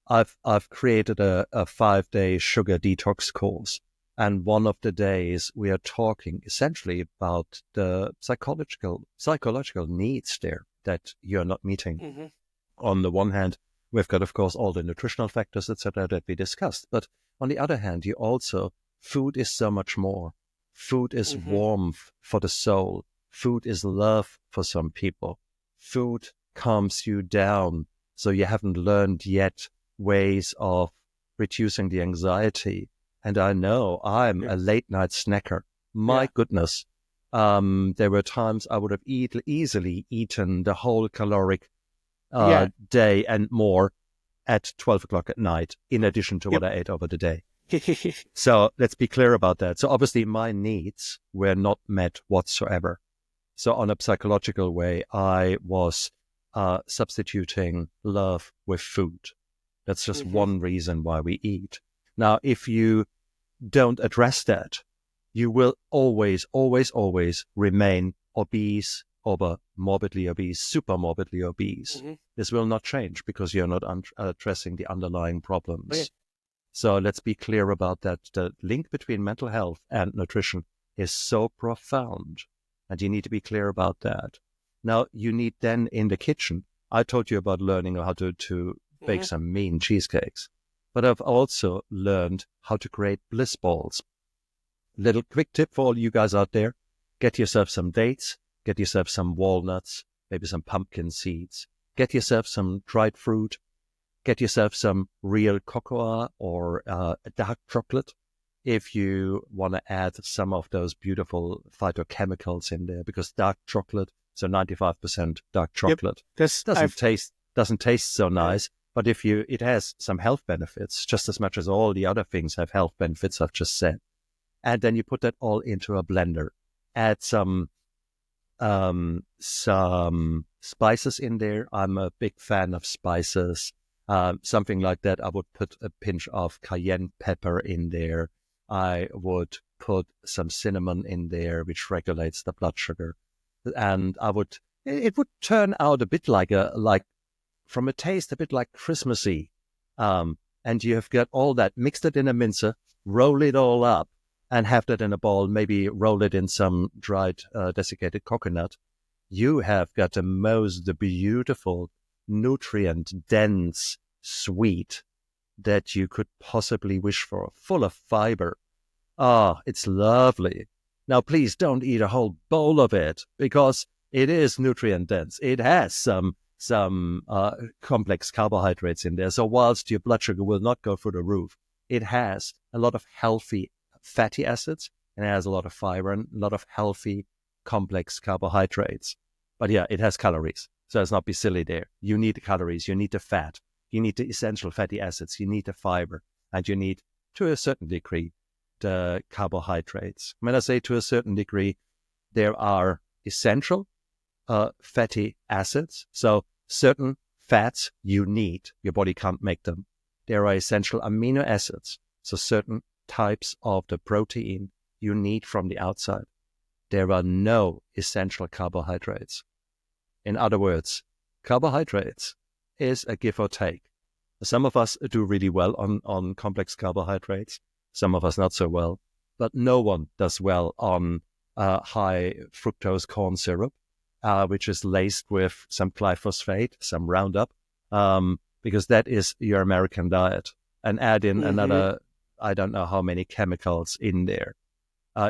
I've created a 5-day sugar detox course. And one of the days we are talking essentially about the psychological needs there that you're not meeting. Mm-hmm. On the one hand, we've got, of course, all the nutritional factors, etc., that we discussed. But on the other hand, food is so much more. Food is Mm-hmm. warmth for the soul. Food is love for some people. Food calms you down. So you haven't learned yet ways of reducing the anxiety. And I know I'm a late night snacker. My goodness. There were times I would have easily eaten the whole caloric day and more at 12 o'clock at night, in addition to what I ate over the day. So let's be clear about that. So obviously my needs were not met whatsoever. So on a psychological way, I was substituting love with food. That's just one reason why we eat. Now, if you don't address that, you will always, always, always remain obese, morbidly obese, super morbidly obese. This will not change because you're not addressing the underlying problems. So let's be clear about that. The link between mental health and nutrition is so profound, and you need to be clear about that. Now, you need then in the kitchen, I told you about learning how to bake some mean cheesecakes, but I've also learned how to create bliss balls. Little quick tip for all you guys out there: get yourself some dates, get yourself some walnuts, maybe some pumpkin seeds, get yourself some dried fruit, get yourself some real cocoa or dark chocolate if you want to add some of those beautiful phytochemicals in there, because dark chocolate, so 95% dark chocolate, doesn't taste so nice, but it has some health benefits just as much as all the other things have health benefits I've just said. And then you put that all into a blender, add some spices in there. I'm a big fan of spices. Something like that. I would put a pinch of cayenne pepper in there. I would put some cinnamon in there, which regulates the blood sugar. And it would turn out a bit like from a taste, a bit like Christmassy. And you have got all that, mixed it in a mincer, roll it all up, and have that in a bowl, maybe roll it in some dried desiccated coconut. You have got the most beautiful, nutrient-dense sweet that you could possibly wish for, full of fiber. It's lovely. Now, please don't eat a whole bowl of it because it is nutrient-dense. It has some complex carbohydrates in there. So whilst your blood sugar will not go through the roof, it has a lot of healthy fatty acids, and it has a lot of fiber and a lot of healthy complex carbohydrates. But yeah, it has calories. So let's not be silly there. You need the calories, you need the fat, you need the essential fatty acids, you need the fiber, and you need, to a certain degree, the carbohydrates. When I say to a certain degree, there are essential fatty acids. So certain fats you need, your body can't make them. There are essential amino acids. So certain types of the protein you need from the outside. There are no essential carbohydrates. In other words, carbohydrates is a give or take. Some of us do really well on complex carbohydrates, some of us not so well, but no one does well on high fructose corn syrup, which is laced with some glyphosate, some Roundup, because that is your American diet. And add in another, I don't know how many chemicals in there.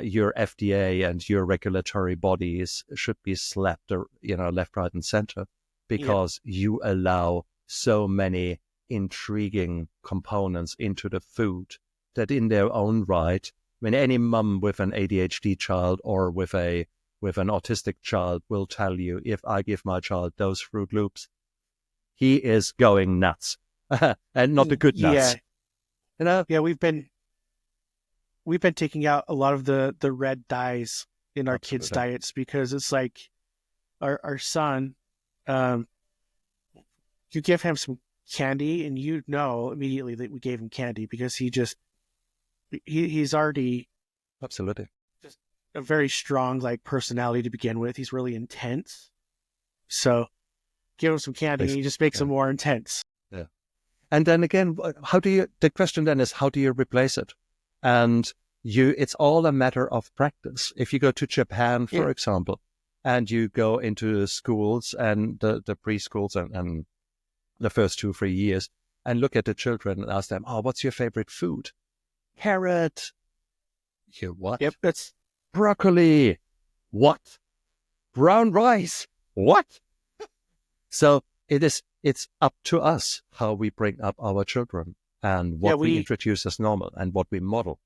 Your FDA and your regulatory bodies should be slapped, left, right, and center, because you allow so many intriguing components into the food that in their own right, when any mum with an ADHD child or with an autistic child will tell you, if I give my child those Fruit Loops, he is going nuts. And not the good nuts. Yeah, we've been taking out a lot of the red dyes in our kids' diets, because it's like our son, you give him some candy and you know immediately that we gave him candy, because he's already absolutely just a very strong personality to begin with. He's really intense. So give him some candy and he just makes him more intense. Yeah. And then again, the question then is, how do you replace it? And it's all a matter of practice. If you go to Japan, for example, and you go into the schools and the preschools and the first 2-3 years and look at the children and ask them, oh, what's your favorite food? Carrot. You what? Yep, that's broccoli. What? Brown rice. What? So it's up to us how we bring up our children and what we introduce as normal and what we model.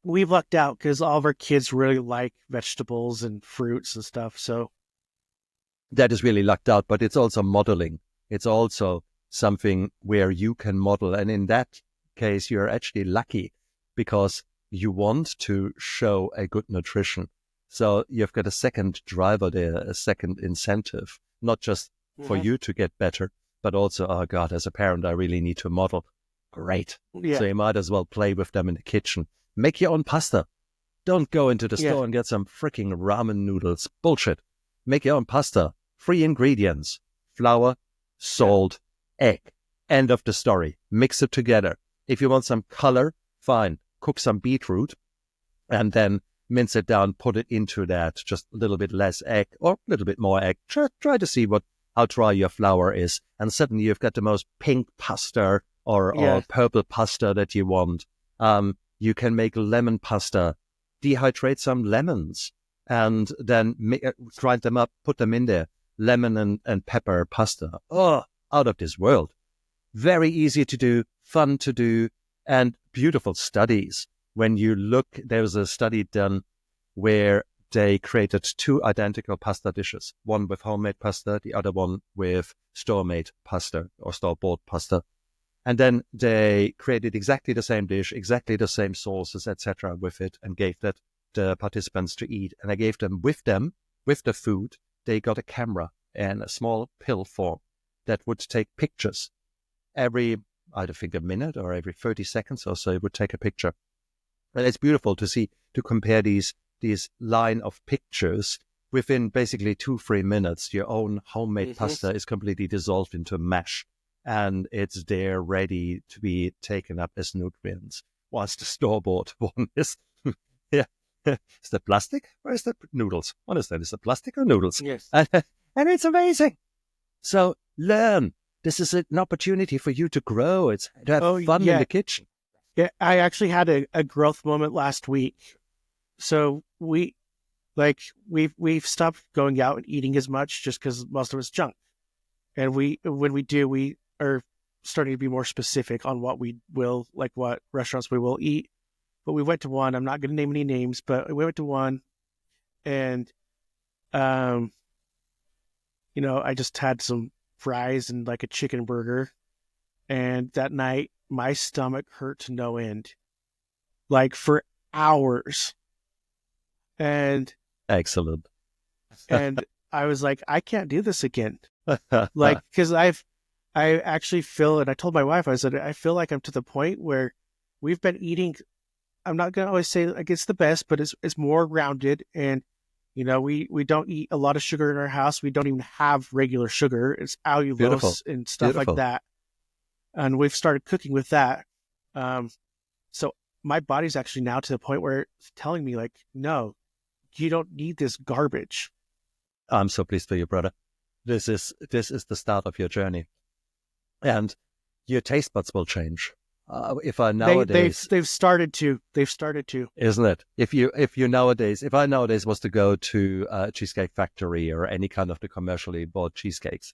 We've lucked out because all of our kids really like vegetables and fruits and stuff. So that is really lucked out, but it's also modeling. It's also something where you can model. And in that case, you're actually lucky because you want to show a good nutrition. So you've got a second driver there, a second incentive, not just for you to get better, but also, oh God, as a parent, I really need to model. Great. Yeah. So you might as well play with them in the kitchen. Make your own pasta. Don't go into the store and get some freaking ramen noodles. Bullshit. Make your own pasta. 3 ingredients. Flour, salt, egg. End of the story. Mix it together. If you want some color, fine. Cook some beetroot and then mince it down, put it into that. Just a little bit less egg or a little bit more egg. Try to see how dry your flour is. And suddenly you've got the most pink pasta or purple pasta that you want. You can make lemon pasta, dehydrate some lemons, and then grind them up, put them in there. Lemon and pepper pasta. Oh, out of this world. Very easy to do, fun to do, and beautiful studies. When you look, there was a study done where they created 2 identical pasta dishes, one with homemade pasta, the other one with store-made pasta or store-bought pasta. And then they created exactly the same dish, exactly the same sauces, etc. with it, and gave that the participants to eat. And I gave them with the food, they got a camera and a small pill form that would take pictures every, I think, a minute or every 30 seconds or so. It would take a picture. And it's beautiful to see, to compare these line of pictures within basically 2-3 minutes. Your own homemade pasta is completely dissolved into mash. And it's there ready to be taken up as nutrients. Whilst the store-bought one is, is that plastic or is that noodles? What is that? Is it plastic or noodles? Yes. And it's amazing. So learn. This is an opportunity for you to grow. It's to have fun in the kitchen. Yeah, I actually had a growth moment last week. So we've stopped going out and eating as much just because most of it's junk. And when we do, we are starting to be more specific on what restaurants we will eat. But we went to one. I'm not going to name any names, but we went to one, and um, I just had some fries and like a chicken burger, and that night my stomach hurt to no end, like for hours, and Excellent. and I was like, I can't do this again, like because I actually feel, and I told my wife, I said, I feel like I'm to the point where we've been eating. I'm not gonna always say like it's the best, but it's more rounded, and we don't eat a lot of sugar in our house. We don't even have regular sugar. It's Beautiful. allulose and stuff like Beautiful. that, and we've started cooking with that. So my body's actually now to the point where it's telling me like, no, you don't need this garbage. I'm so pleased for you, brother. This is the start of your journey, and your taste buds will change. If I nowadays, They've started to. isn't it? If I nowadays was to go to a Cheesecake Factory or any kind of the commercially bought cheesecakes,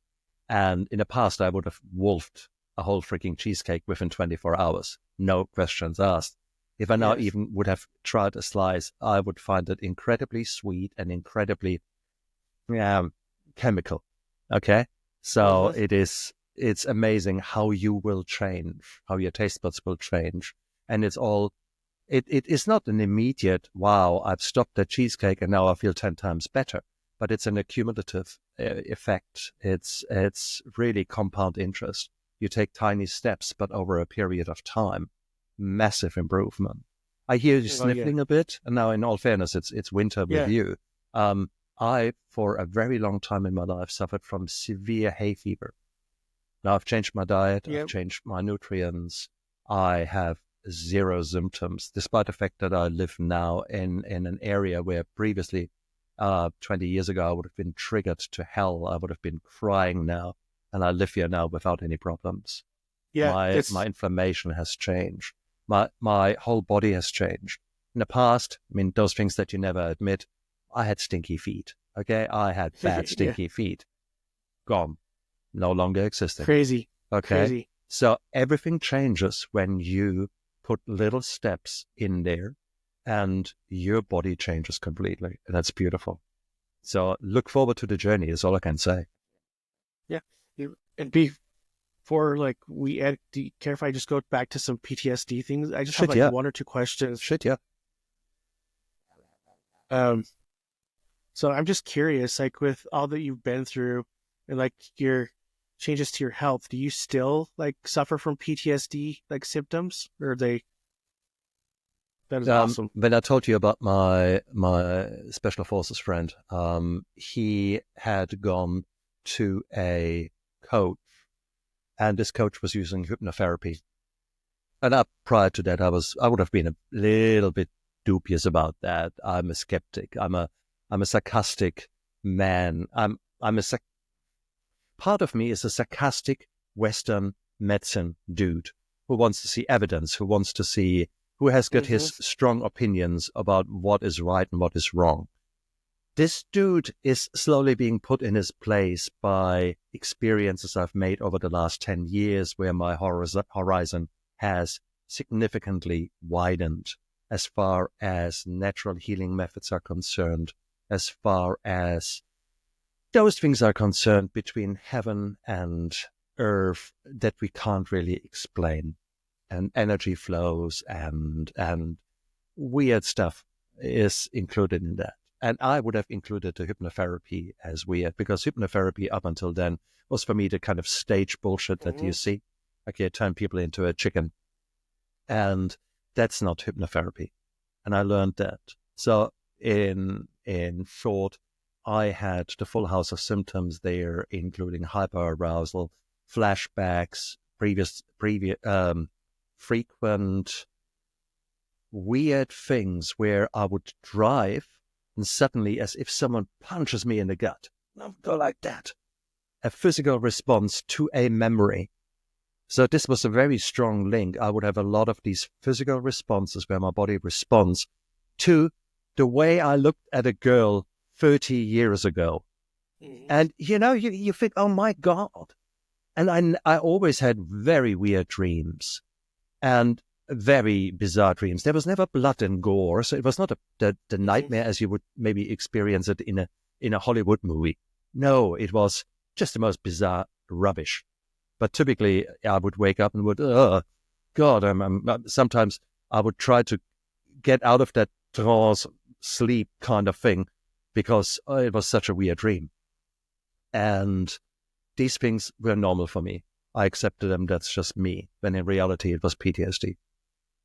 and in the past I would have wolfed a whole freaking cheesecake within 24 hours, no questions asked. If I now Yes. even would have tried a slice, I would find it incredibly sweet and incredibly chemical. Okay, so Mm-hmm. it's amazing how you will change, how your taste buds will change, and it is not an immediate wow. I've stopped the cheesecake and now I feel 10 times better, but it's an accumulative effect. It's really compound interest. You take tiny steps, but over a period of time, massive improvement. I hear you Oh yeah, sniffling a bit, and now, in all fairness, it's winter with yeah. you. Um, I, for a very long time in my life, suffered from severe hay fever. Now I've changed my diet, I've Yep. changed my nutrients, I have zero symptoms, despite the fact that I live now in an area where previously, 20 years ago, I would have been triggered to hell. I would have been crying now, and I live here now without any problems. Yeah. My It's inflammation has changed. My whole body has changed. In the past, I mean, those things that you never admit, I had stinky feet. Okay, I had bad yeah, stinky feet. Gone, no longer existing. crazy, Okay, crazy. so everything changes when you put little steps in there, and your body changes completely, and that's beautiful. So look forward to the journey. Is all I can say. Yeah. And before like we add, do you care if I just go back to some PTSD things? I just have Shit, like yeah. one or two questions. Shit, yeah. Um, so I'm just curious, like with all that you've been through and like your changes to your health, do you still like suffer from PTSD like symptoms, or are they? That is awesome. When I told you about my special forces friend, he had gone to a coach, and this coach was using hypnotherapy. And prior to that, I would have been a little bit dubious about that. I'm a skeptic. I'm a sarcastic man. Part of me is a sarcastic Western medicine dude who wants to see evidence, who has got Mm-hmm. his strong opinions about what is right and what is wrong. This dude is slowly being put in his place by experiences I've made over the last 10 years, where my horizon has significantly widened as far as natural healing methods are concerned, as far as those things are concerned between heaven and earth that we can't really explain, and energy flows and weird stuff is included in that. And I would have included the hypnotherapy as weird, because hypnotherapy up until then was for me the kind of stage bullshit that Mm-hmm. you see. Okay, turn people into a chicken. And that's not hypnotherapy. And I learned that. So in short, I had the full house of symptoms there, including hyperarousal, flashbacks, previous frequent weird things where I would drive and suddenly, as if someone punches me in the gut, I would go like that. A physical response to a memory. So this was a very strong link. I would have a lot of these physical responses where my body responds to the way I looked at a girl 30 years ago. Mm-hmm. And you think, oh my God. And I always had very weird dreams and very bizarre dreams. There was never blood and gore, so it was not the nightmare as you would maybe experience it in a Hollywood movie. No, it was just the most bizarre rubbish. But typically, I would wake up and would, God, sometimes I would try to get out of that trance sleep kind of thing because it was such a weird dream. And these things were normal for me. I accepted them. That's just me. When in reality, it was PTSD.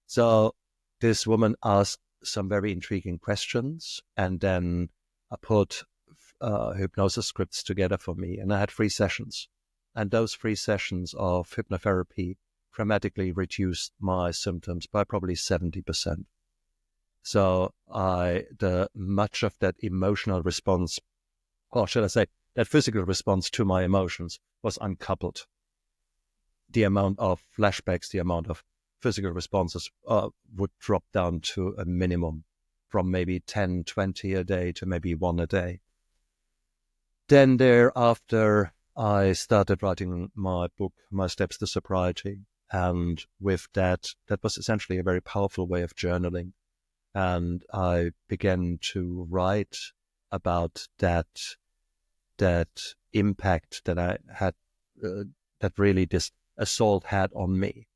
So this woman asked some very intriguing questions, and then I put hypnosis scripts together for me. And I had 3 sessions. And those 3 sessions of hypnotherapy dramatically reduced my symptoms by probably 70%. So much of that emotional response, or should I say, that physical response to my emotions was uncoupled. The amount of flashbacks, the amount of physical responses would drop down to a minimum, from maybe 10, 20 a day to maybe 1 a day. Then thereafter, I started writing my book, My Steps to Sobriety. And with that was essentially a very powerful way of journaling. And I began to write about that impact that I had, that really this assault had on me.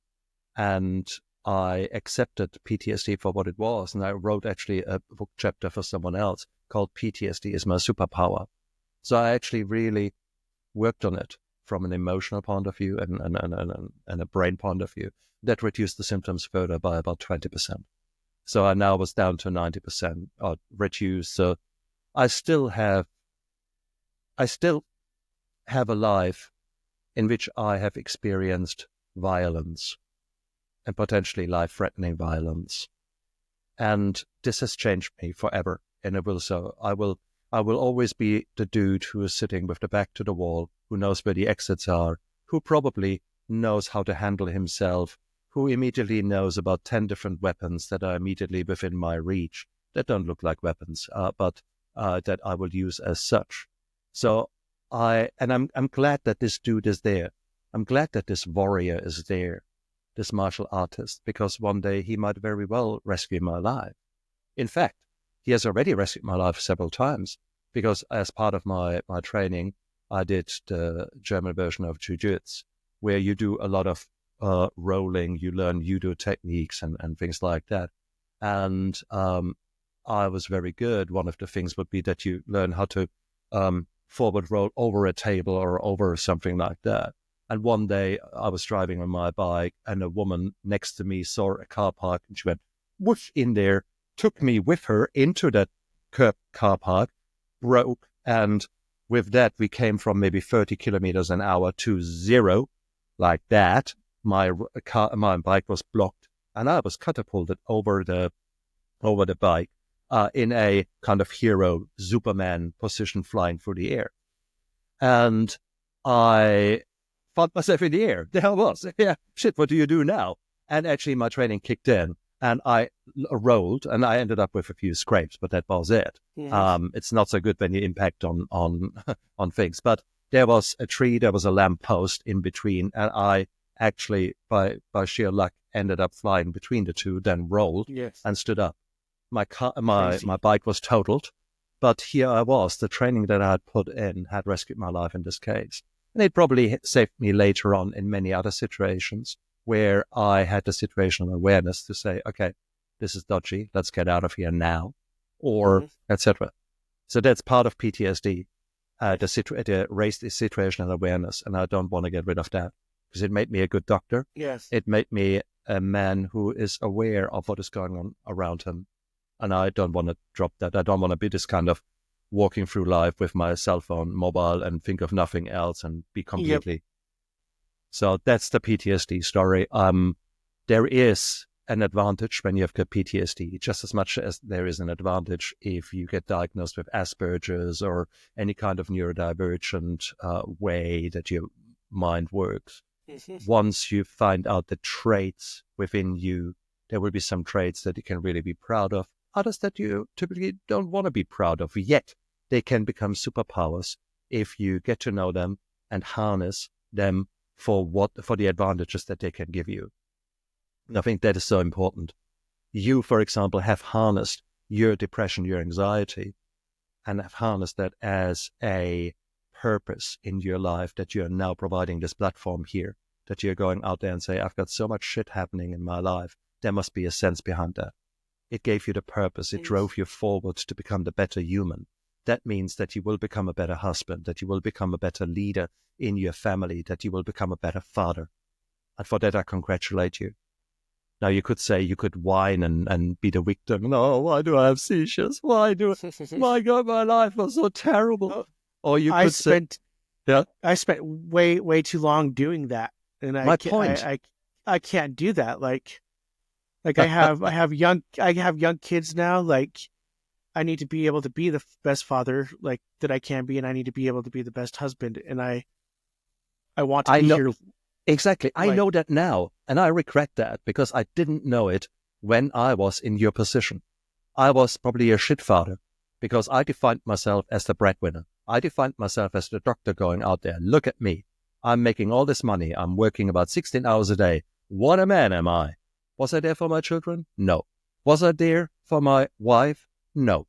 And I accepted PTSD for what it was. And I wrote actually a book chapter for someone else called PTSD is My Superpower. So I actually really worked on it from an emotional point of view and a brain point of view. That reduced the symptoms further by about 20%. So I now was down to 90% or reduced. So I still have a life in which I have experienced violence and potentially life-threatening violence. And this has changed me forever. And it will so. I will always be the dude who is sitting with the back to the wall, who knows where the exits are, who probably knows how to handle himself, who immediately knows about 10 different weapons that are immediately within my reach, that don't look like weapons, but that I will use as such. So I'm glad that this dude is there. I'm glad that this warrior is there, this martial artist, because one day he might very well rescue my life. In fact, he has already rescued my life several times, because as part of my training, I did the German version of Jiu-Jitsu, where you do a lot of rolling, you learn judo techniques and things like that. And I was very good. One of the things would be that you learn how to forward roll over a table or over something like that. And one day I was driving on my bike and a woman next to me saw a car park and she went whoosh in there, took me with her into that curb car park, broke, and with that we came from maybe 30 kilometers an hour to 0, like that. My bike was blocked, and I was catapulted over the bike in a kind of hero Superman position, flying through the air, and I found myself in the air. There I was. Yeah, shit. What do you do now? And actually, my training kicked in. And I rolled, and I ended up with a few scrapes, but that was it. Yes. It's not so good when you impact on on things. But there was a tree, there was a lamppost in between, and I actually, by sheer luck, ended up flying between the two, then rolled and stood up. My bike was totaled, but here I was. The training that I had put in had rescued my life in this case, and it probably saved me later on in many other situations, where I had the situational awareness to say, okay, this is dodgy, let's get out of here now, or etc. So that's part of PTSD, the raised situational awareness, and I don't want to get rid of that, because it made me a good doctor. Yes. It made me a man who is aware of what is going on around him, and I don't want to drop that. I don't want to be this kind of walking through life with my cell phone mobile and think of nothing else and be completely... So that's the PTSD story. There is an advantage when you have got PTSD, just as much as there is an advantage if you get diagnosed with Asperger's or any kind of neurodivergent way that your mind works. Once you find out the traits within you, there will be some traits that you can really be proud of, others that you typically don't want to be proud of, yet they can become superpowers if you get to know them and harness them for the advantages that they can give you. And I think that is so important. You, for example, have harnessed your depression, your anxiety, and have harnessed that as a purpose in your life, that you're now providing this platform here, that you're going out there and say, I've got so much shit happening in my life. There must be a sense behind that. It gave you the purpose. It drove you forward to become the better human. That means that you will become a better husband, that you will become a better leader in your family, that you will become a better father. And for that, I congratulate you. Now, you could say, you could whine and be the victim. No, why do I have seizures? My God, my life was so terrible. Or you could say, yeah, I spent way too long doing that, and my point. I can't do that. Like I have young kids now. Like, I need to be able to be the best father like that I can be, and I need to be able to be the best husband. And I want to be here. Exactly. I know that now, and I regret that because I didn't know it when I was in your position. I was probably a shit father because I defined myself as the breadwinner. I defined myself as the doctor going out there. Look at me. I'm making all this money. I'm working about 16 hours a day. What a man am I? Was I there for my children? No. Was I there for my wife? No.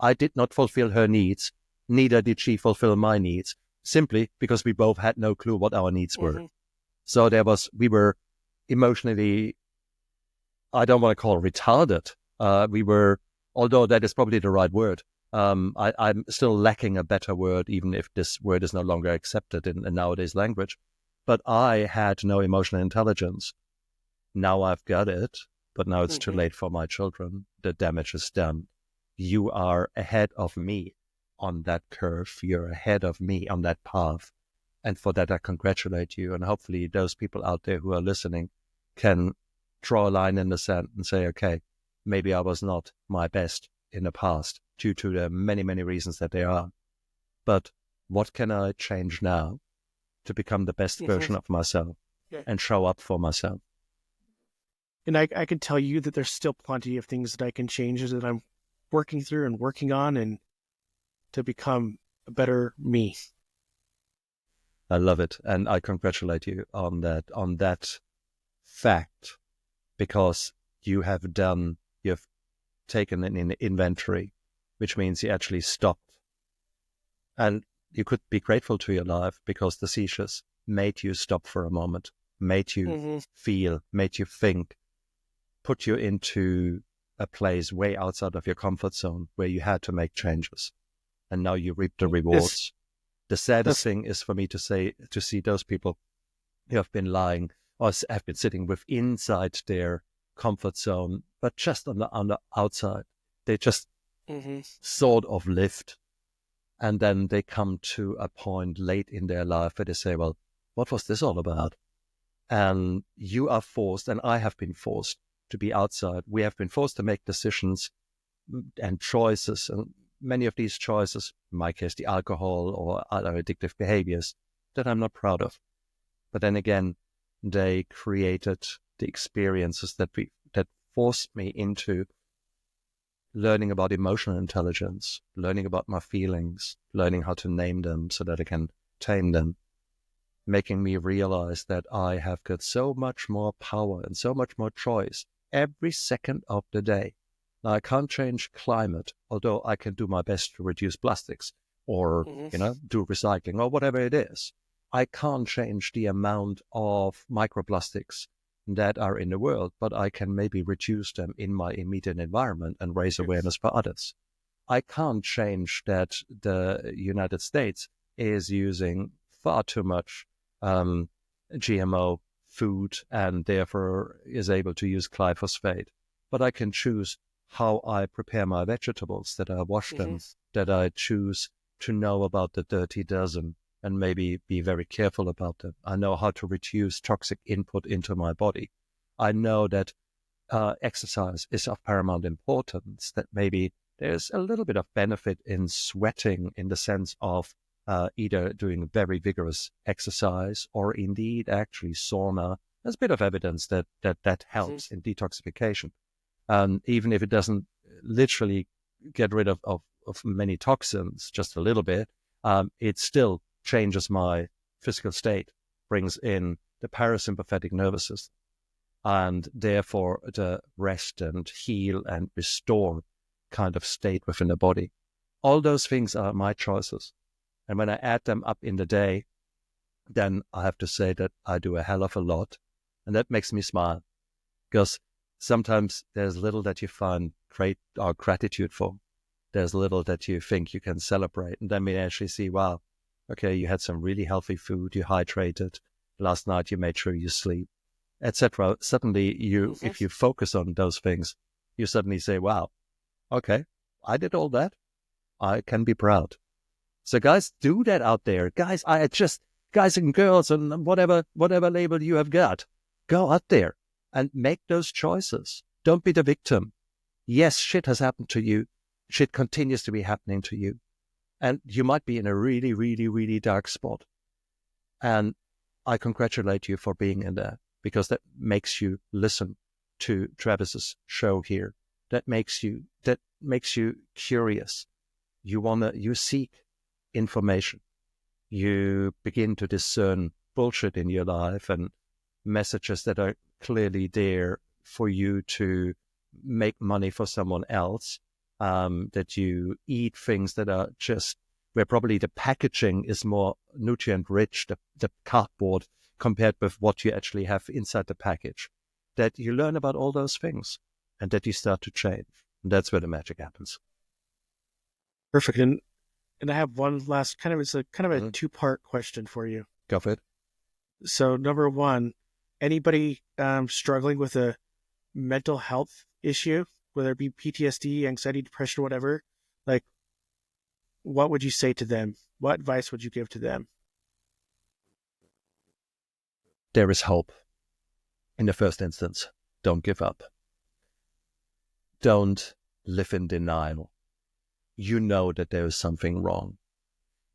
I did not fulfill her needs. Neither did she fulfill my needs, simply because we both had no clue what our needs were. So we were emotionally, I don't want to call it retarded. We were, although that is probably the right word. I'm still lacking a better word, even if this word is no longer accepted in nowadays language. But I had no emotional intelligence. Now I've got it, but now it's too late for my children. The damage is done. You are ahead of me on that curve. You're ahead of me on that path. And for that, I congratulate you. And hopefully those people out there who are listening can draw a line in the sand and say, okay, maybe I was not my best in the past due to the many, many reasons that there are. But what can I change now to become the best version of myself and show up for myself? And I can tell you that there's still plenty of things that I can change that I'm working through and working on and to become a better me. I love it. And I congratulate you on that fact, because you've taken an inventory, which means you actually stopped. And you could be grateful to your life because the seizures made you stop for a moment, made you feel, made you think, put you into a place way outside of your comfort zone where you had to make changes. And now you reap the rewards. The saddest thing is for me to see those people who have been lying or have been sitting inside their comfort zone, but just on the outside. They just sort of lived. And then they come to a point late in their life where they say, well, what was this all about? And you are forced, and I have been forced to be outside. We have been forced to make decisions and choices, and many of these choices, in my case, the alcohol or other addictive behaviors, that I'm not proud of. But then again, they created the experiences that forced me into learning about emotional intelligence, learning about my feelings, learning how to name them so that I can tame them, making me realize that I have got so much more power and so much more choice every second of the day. Now, I can't change climate, although I can do my best to reduce plastics or, do recycling or whatever it is. I can't change the amount of microplastics that are in the world, but I can maybe reduce them in my immediate environment and raise awareness for others. I can't change that the United States is using far too much GMO food and therefore is able to use glyphosate. But I can choose how I prepare my vegetables, that I wash them, that I choose to know about the dirty dozen and maybe be very careful about them. I know how to reduce toxic input into my body. I know that exercise is of paramount importance, that maybe there's a little bit of benefit in sweating in the sense of either doing very vigorous exercise or indeed actually sauna. There's a bit of evidence that helps in detoxification. Even if it doesn't literally get rid of many toxins, just a little bit, it still changes my physical state brings in the parasympathetic nervous system, and therefore the rest and heal and restore kind of state within the body. All those things are my choices. And when I add them up in the day, then I have to say that I do a hell of a lot. And that makes me smile, because sometimes there's little that you find great or gratitude for. There's little that you think you can celebrate. And then we actually see, wow, okay, you had some really healthy food, you hydrated, last night you made sure you sleep, etc. Suddenly if you focus on those things, you suddenly say, wow, okay, I did all that. I can be proud. So guys, do that out there. Guys, guys and girls and whatever label you have got, go out there and make those choices. Don't be the victim. Yes, shit has happened to you. Shit continues to be happening to you. And you might be in a really, really, really dark spot. And I congratulate you for being in there, because that makes you listen to Travis's show here. That makes you curious. You seek information. You begin to discern bullshit in your life and messages that are clearly there for you to make money for someone else. That you eat things that are just where probably the packaging is more nutrient rich, the cardboard, compared with what you actually have inside the package. That you learn about all those things and that you start to change. And that's where the magic happens. Perfect. And I have one last it's a two-part question for you. Go for it. So number one, anybody struggling with a mental health issue, whether it be PTSD, anxiety, depression, whatever, like, what would you say to them? What advice would you give to them? There is hope. In the first instance, don't give up. Don't live in denial. You know that there is something wrong.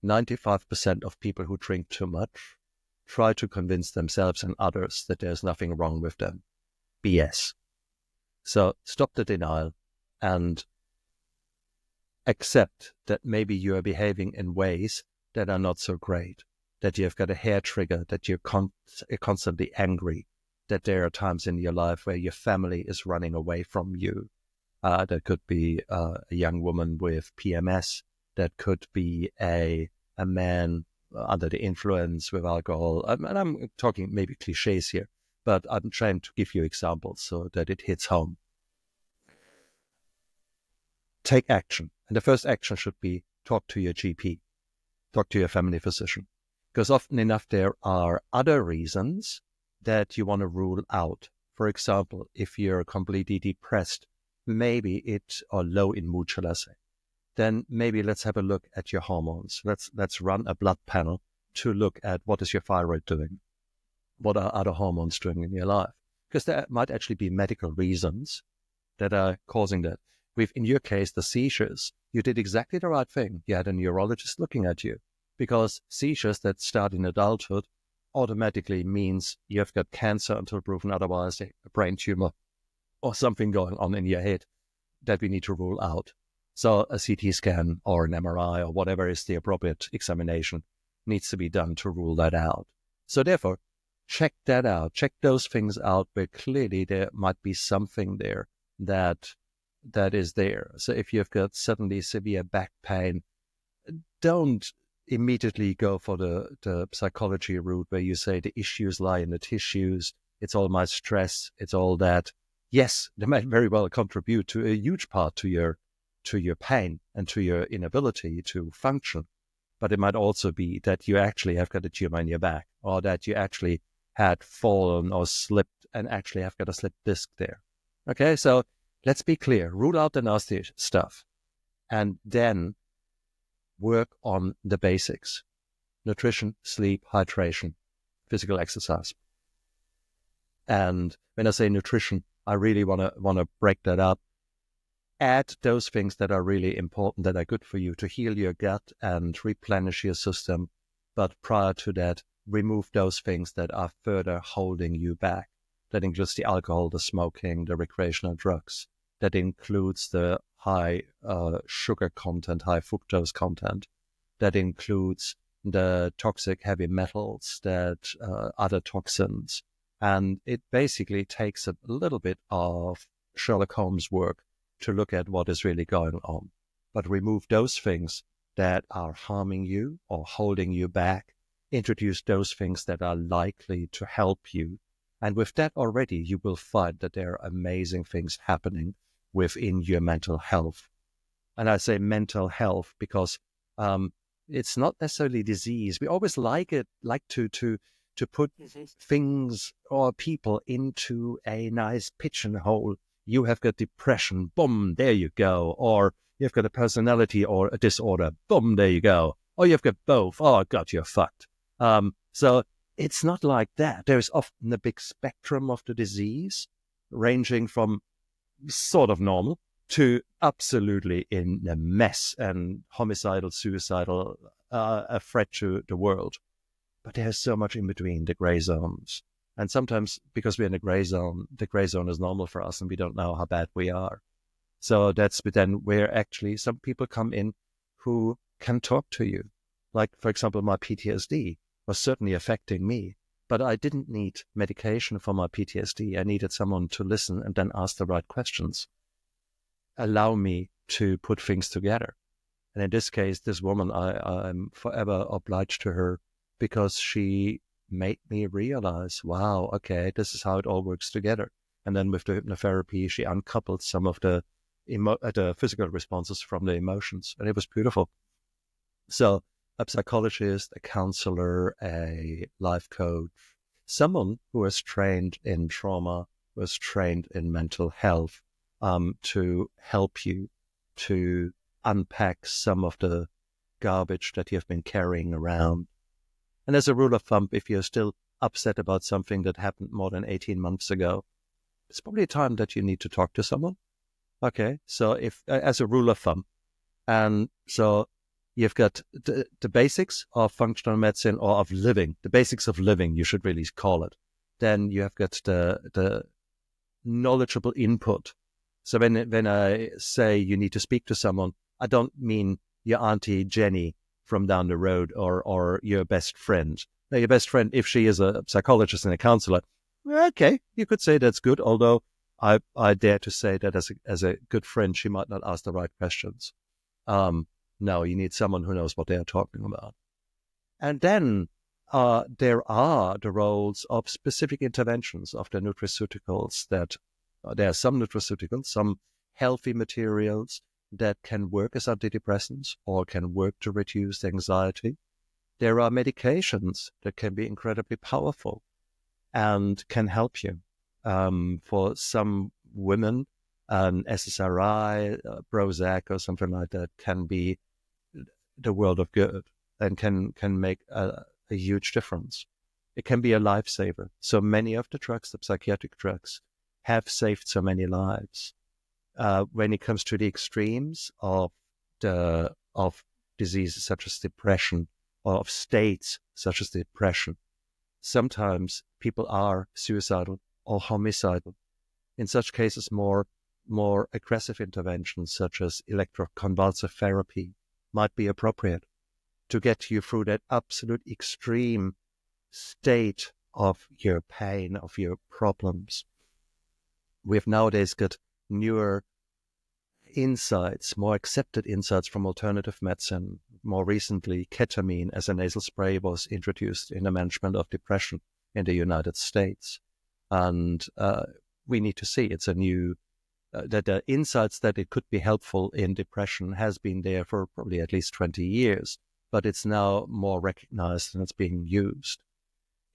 95% of people who drink too much try to convince themselves and others that there's nothing wrong with them. BS. So stop the denial and accept that maybe you are behaving in ways that are not so great, that you've got a hair trigger, that you're constantly angry, that there are times in your life where your family is running away from you. That could be a young woman with PMS. That could be a man under the influence with alcohol. And I'm talking maybe cliches here, but I'm trying to give you examples so that it hits home. Take action. And the first action should be talk to your GP, talk to your family physician. Because often enough, there are other reasons that you want to rule out. For example, if you're completely depressed, or low in mood, shall I say, then maybe let's have a look at your hormones. Let's run a blood panel to look at what is your thyroid doing, what are other hormones doing in your life. Because there might actually be medical reasons that are causing that. In your case, the seizures, you did exactly the right thing. You had a neurologist looking at you, because seizures that start in adulthood automatically means you have got cancer until proven otherwise, a brain tumor or something going on in your head that we need to rule out. So a CT scan or an MRI or whatever is the appropriate examination needs to be done to rule that out. So therefore, check that out. Check those things out where clearly there might be something there that is there. So if you've got suddenly severe back pain, don't immediately go for the psychology route where you say the issues lie in the tissues. It's all my stress. It's all that. Yes, they might very well contribute to a huge part to your pain and to your inability to function. But it might also be that you actually have got a tumor in your back, or that you actually had fallen or slipped and actually have got a slipped disc there. Okay, so let's be clear. Rule out the nasty stuff and then work on the basics: nutrition, sleep, hydration, physical exercise. And when I say nutrition, I really want to break that up. Add those things that are really important, that are good for you to heal your gut and replenish your system. But prior to that, remove those things that are further holding you back. That includes the alcohol, the smoking, the recreational drugs. That includes the high sugar content, high fructose content. That includes the toxic heavy metals, that other toxins. And it basically takes a little bit of Sherlock Holmes work to look at what is really going on. But remove those things that are harming you or holding you back. Introduce those things that are likely to help you. And with that already, you will find that there are amazing things happening within your mental health. And I say mental health because it's not necessarily disease. We always like to put things or people into a nice pigeonhole. You have got depression, boom, there you go. Or you've got a personality or a disorder, boom, there you go. Or you've got both, oh God, you're fucked. So it's not like that. There's often a big spectrum of the disease, ranging from sort of normal to absolutely in a mess and homicidal, suicidal, a threat to the world. But there's so much in between, the gray zones. And sometimes because we're in the gray zone is normal for us and we don't know how bad we are. So that's then where actually some people come in who can talk to you. Like, for example, my PTSD was certainly affecting me, but I didn't need medication for my PTSD. I needed someone to listen and then ask the right questions, allow me to put things together. And in this case, this woman, I'm forever obliged to her because she made me realize, wow, okay, this is how it all works together. And then with the hypnotherapy, she uncoupled some of the physical responses from the emotions, and it was beautiful. So a psychologist, a counselor, a life coach, someone who is trained in trauma, who is trained in mental health, to help you to unpack some of the garbage that you've been carrying around. And as a rule of thumb, if you're still upset about something that happened more than 18 months ago, it's probably a time that you need to talk to someone. Okay, so if as a rule of thumb, and so you've got the basics of functional medicine or of living, the basics of living, you should really call it. Then you have got the knowledgeable input. So when I say you need to speak to someone, I don't mean your Auntie Jenny from down the road or your best friend. Now, your best friend, if she is a psychologist and a counselor, okay, you could say that's good, although I dare to say that as a good friend, she might not ask the right questions. No, you need someone who knows what they are talking about. And then there are the roles of specific interventions of the nutraceuticals that there are some nutraceuticals, some healthy materials that can work as antidepressants or can work to reduce anxiety. There are medications that can be incredibly powerful and can help you. For some women, SSRI, Prozac, or something like that can be the world of good and can make a huge difference. It can be a lifesaver. So many of the drugs, the psychiatric drugs, have saved so many lives. When it comes to the extremes of diseases such as depression or of states such as depression, sometimes people are suicidal or homicidal. In such cases, more aggressive interventions such as electroconvulsive therapy might be appropriate to get you through that absolute extreme state of your pain, of your problems. We've nowadays got newer insights, more accepted insights from alternative medicine. More recently, ketamine as a nasal spray was introduced in the management of depression in the United States. And we need to see it's a new, that the insights that it could be helpful in depression has been there for probably at least 20 years, but it's now more recognized and it's being used.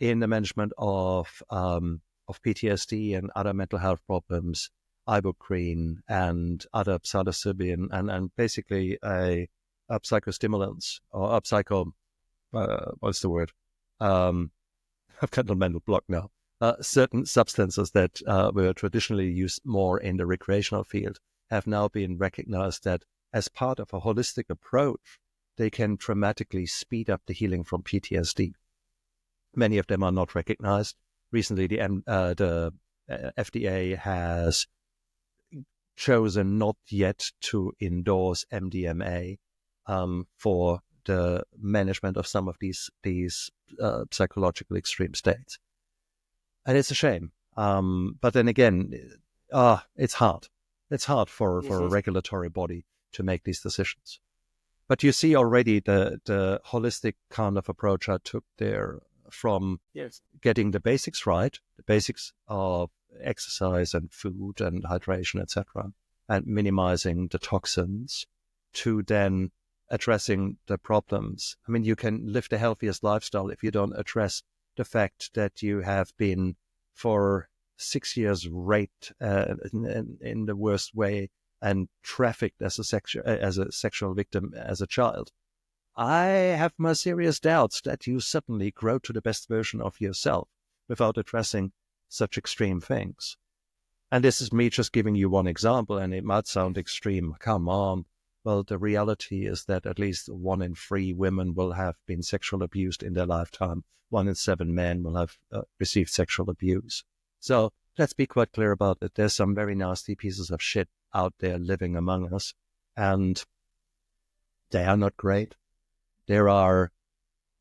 In the management of PTSD and other mental health problems, ibuprofen and other psilocybin and basically a psychostimulants or a psycho, what's the word? I've got a mental block now. Certain substances that were traditionally used more in the recreational field have now been recognized that as part of a holistic approach, they can dramatically speed up the healing from PTSD. Many of them are not recognized. Recently, the FDA has chosen not yet to endorse MDMA for the management of some of these psychological extreme states. And it's a shame. But then again, it's hard. It's hard for a regulatory body to make these decisions. But you see already the holistic kind of approach I took there, from getting the basics right, the basics of exercise and food and hydration, etc., and minimizing the toxins, to then addressing the problems. I mean, you can live the healthiest lifestyle if you don't address the fact that you have been for 6 years raped in the worst way and trafficked as a sexual victim as a child. I have my serious doubts that you suddenly grow to the best version of yourself without addressing such extreme things. And this is me just giving you one example, and it might sound extreme. Come on. Well, the reality is that at least 1 in 3 women will have been sexually abused in their lifetime. 1 in 7 men will have received sexual abuse. So let's be quite clear about it. There's some very nasty pieces of shit out there living among us, and they are not great. There are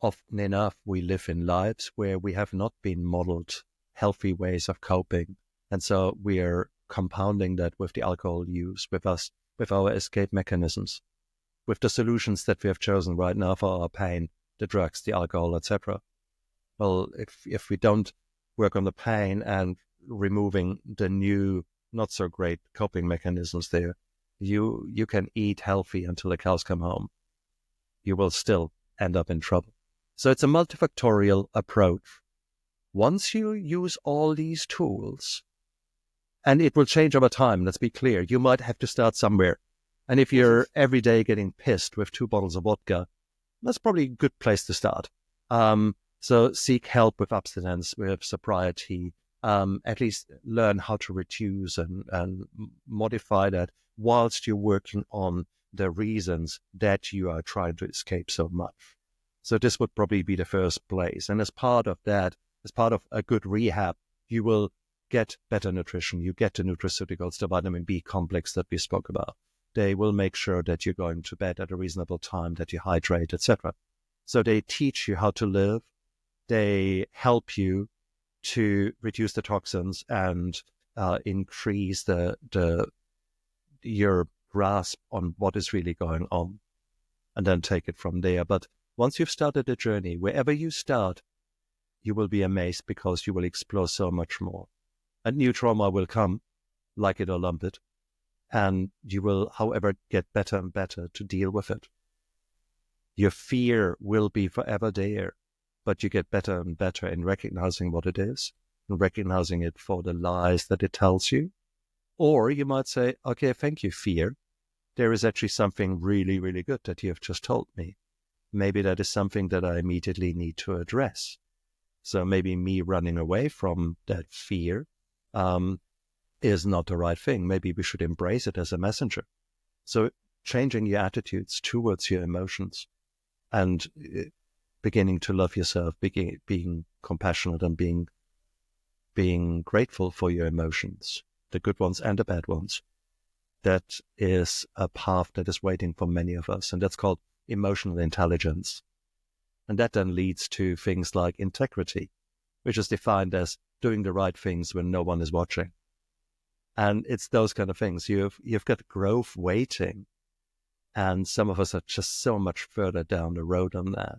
often enough, we live in lives where we have not been modeled healthy ways of coping. And so we are compounding that with the alcohol use, with our escape mechanisms, with the solutions that we have chosen right now for our pain, the drugs, the alcohol, etc. Well, if we don't work on the pain and removing the new, not so great coping mechanisms there, you can eat healthy until the cows come home. You will still end up in trouble. So it's a multifactorial approach. Once you use all these tools, and it will change over time, let's be clear, you might have to start somewhere. And if you're every day getting pissed with 2 bottles of vodka, that's probably a good place to start. So seek help with abstinence, with sobriety, at least learn how to reduce and modify that whilst you're working on the reasons that you are trying to escape so much. So this would probably be the first place. And as part of that, as part of a good rehab, you will get better nutrition. You get the nutraceuticals, the vitamin B complex that we spoke about. They will make sure that you're going to bed at a reasonable time, that you hydrate, etc. So they teach you how to live. They help you to reduce the toxins and increase your grasp on what is really going on, and then take it from there. But once you've started the journey, wherever you start, you will be amazed, because you will explore so much more. And new trauma will come, like it or lump it, and you will, however, get better and better to deal with it. Your fear will be forever there, but you get better and better in recognizing what it is, and recognizing it for the lies that it tells you. Or you might say, okay, thank you, fear. There is actually something really, really good that you have just told me. Maybe that is something that I immediately need to address. So maybe me running away from that fear is not the right thing. Maybe we should embrace it as a messenger. So changing your attitudes towards your emotions and beginning to love yourself, being compassionate and being grateful for your emotions, the good ones and the bad ones. That is a path that is waiting for many of us, and that's called emotional intelligence. And that then leads to things like integrity, which is defined as doing the right things when no one is watching. And it's those kind of things. You've got growth waiting, and some of us are just so much further down the road on that.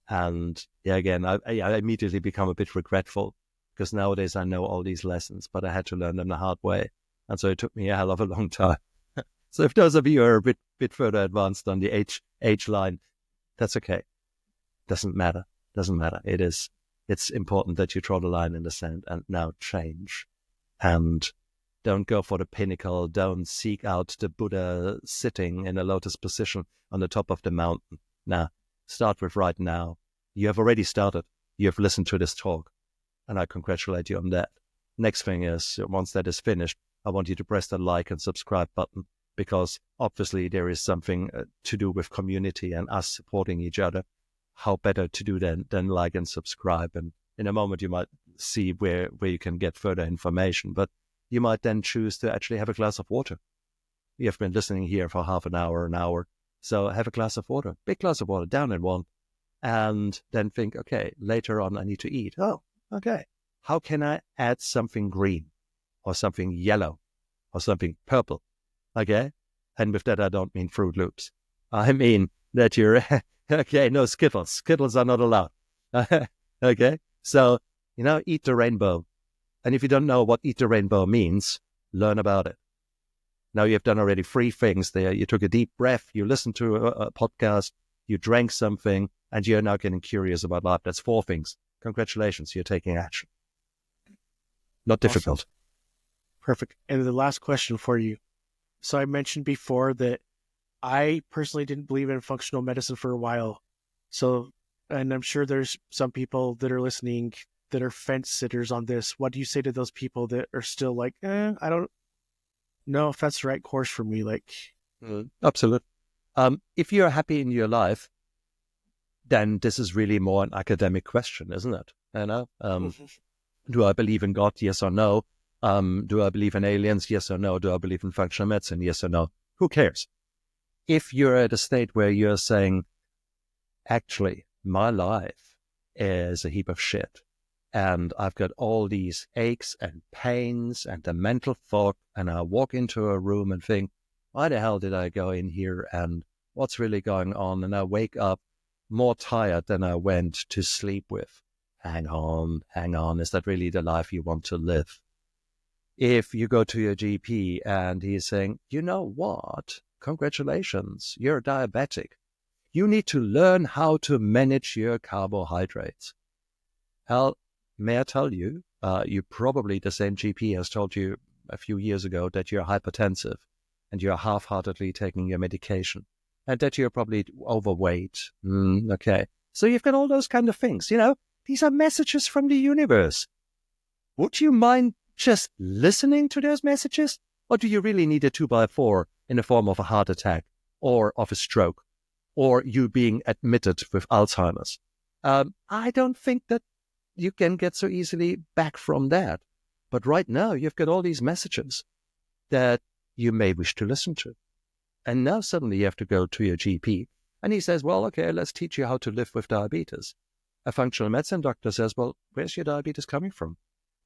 And yeah, again, I immediately become a bit regretful, because nowadays I know all these lessons, but I had to learn them the hard way. And so it took me a hell of a long time. So if those of you are a bit further advanced on the age line, that's okay. Doesn't matter. It's important that you draw the line in the sand and now change. And don't go for the pinnacle. Don't seek out the Buddha sitting in a lotus position on the top of the mountain. Nah, start with right now. You have already started. You have listened to this talk, and I congratulate you on that. Next thing is, once that is finished, I want you to press the like and subscribe button, because obviously there is something to do with community and us supporting each other. How better to do than like and subscribe? And in a moment, you might see where you can get further information, but you might then choose to actually have a glass of water. You have been listening here for half an hour, So have a glass of water, big glass of water, down in one, and then think, okay, later on I need to eat. Oh, okay. How can I add something green or something yellow or something purple? Okay. And with that, I don't mean Fruit Loops. I mean that you're, okay, no Skittles. Skittles are not allowed. Okay. So, eat the rainbow. And if you don't know what eat the rainbow means, learn about it. Now you've done already 3 things there. You took a deep breath, you listened to a podcast, you drank something, and you're now getting curious about life. That's 4 things. Congratulations, you're taking action. Not difficult. Awesome. Perfect. And the last question for you. So I mentioned before that I personally didn't believe in functional medicine for a while. So, and I'm sure there's some people that are listening that are fence sitters on this. What do you say to those people that are still like, I don't know if that's the right course for me? Like, Absolutely. If you're happy in your life, then this is really more an academic question, isn't it? Do I believe in God? Yes or no? Do I believe in aliens? Yes or no? Do I believe in functional medicine? Yes or no? Who cares? If you're at a state where you're saying, actually, my life is a heap of shit, and I've got all these aches and pains and the mental fog, and I walk into a room and think, why the hell did I go in here, and what's really going on? And I wake up more tired than I went to sleep with. Hang on. Is that really the life you want to live? If you go to your GP and he's saying, you know what? Congratulations, you're diabetic. You need to learn how to manage your carbohydrates. Hell, may I tell you, you probably, the same GP has told you a few years ago that you're hypertensive and you're half-heartedly taking your medication and that you're probably overweight. Okay. So you've got all those kind of things, these are messages from the universe. Would you mind just listening to those messages? Or do you really need a 2x4 in the form of a heart attack or of a stroke or you being admitted with Alzheimer's? I don't think that you can get so easily back from that. But right now, you've got all these messages that you may wish to listen to. And now suddenly you have to go to your GP. And he says, well, okay, let's teach you how to live with diabetes. A functional medicine doctor says, well, where's your diabetes coming from?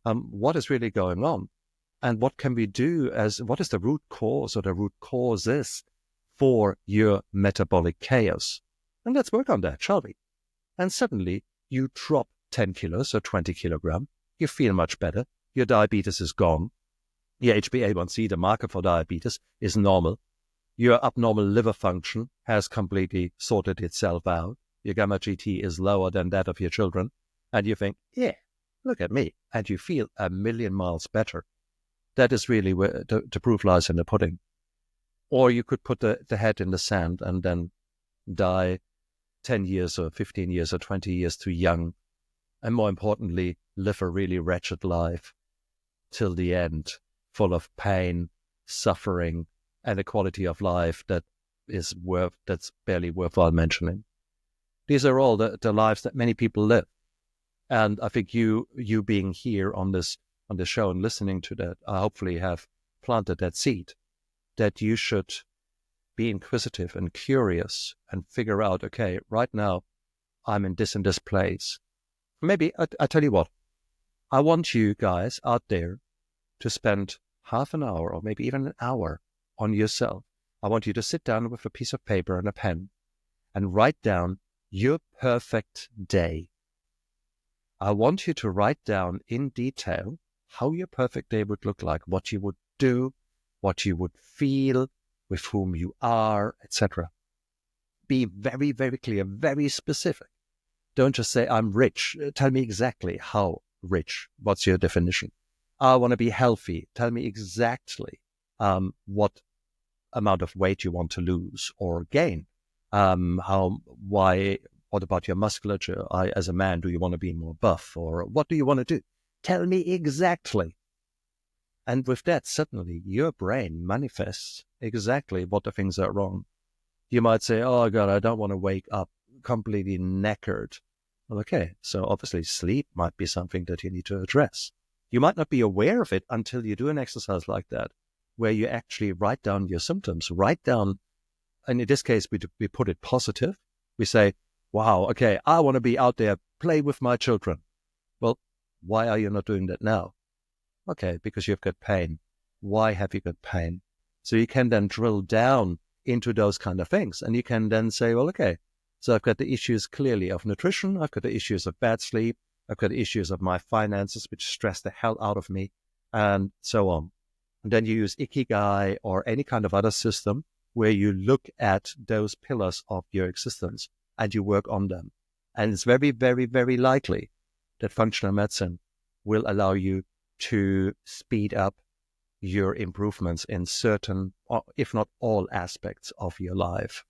What is really going on? And what can we do what is the root cause or the root causes for your metabolic chaos? And let's work on that, shall we? And suddenly you drop 10 kilos or 20 kilograms. You feel much better. Your diabetes is gone. Your HbA1c, the marker for diabetes, is normal. Your abnormal liver function has completely sorted itself out. Your gamma GT is lower than that of your children. And you think, yeah, look at me. And you feel a million miles better. That is really where the proof lies in the pudding. Or you could put the head in the sand and then die 10 years or 15 years or 20 years too young. And more importantly, live a really wretched life till the end, full of pain, suffering, and a quality of life that's barely worthwhile mentioning. These are all the lives that many people live. And I think you being here on this show and listening to that, I hopefully have planted that seed that you should be inquisitive and curious and figure out, okay, right now I'm in this and this place. Maybe, I tell you what, I want you guys out there to spend half an hour or maybe even an hour on yourself. I want you to sit down with a piece of paper and a pen and write down your perfect day. I want you to write down in detail how your perfect day would look like, what you would do, what you would feel, with whom you are, etc. Be very, very clear, very specific. Don't just say, I'm rich. Tell me exactly how rich. What's your definition? I want to be healthy. Tell me exactly what amount of weight you want to lose or gain. What about your musculature? As a man, do you want to be more buff, or what do you want to do? Tell me exactly. And with that, suddenly your brain manifests exactly what the things are wrong. You might say, oh God, I don't want to wake up completely knackered. Well, okay, so obviously sleep might be something that you need to address. You might not be aware of it until you do an exercise like that, where you actually write down your symptoms, write down and in this case, we put it positive. We say, wow, okay, I want to be out there, play with my children. Well, why are you not doing that now? Okay, because you've got pain. Why have you got pain? So you can then drill down into those kind of things. And you can then say, well, okay, so I've got the issues clearly of nutrition. I've got the issues of bad sleep. I've got issues of my finances, which stress the hell out of me, and so on. And then you use Ikigai or any kind of other system where you look at those pillars of your existence and you work on them. And it's very, very, very likely that functional medicine will allow you to speed up your improvements in certain, if not all, aspects of your life.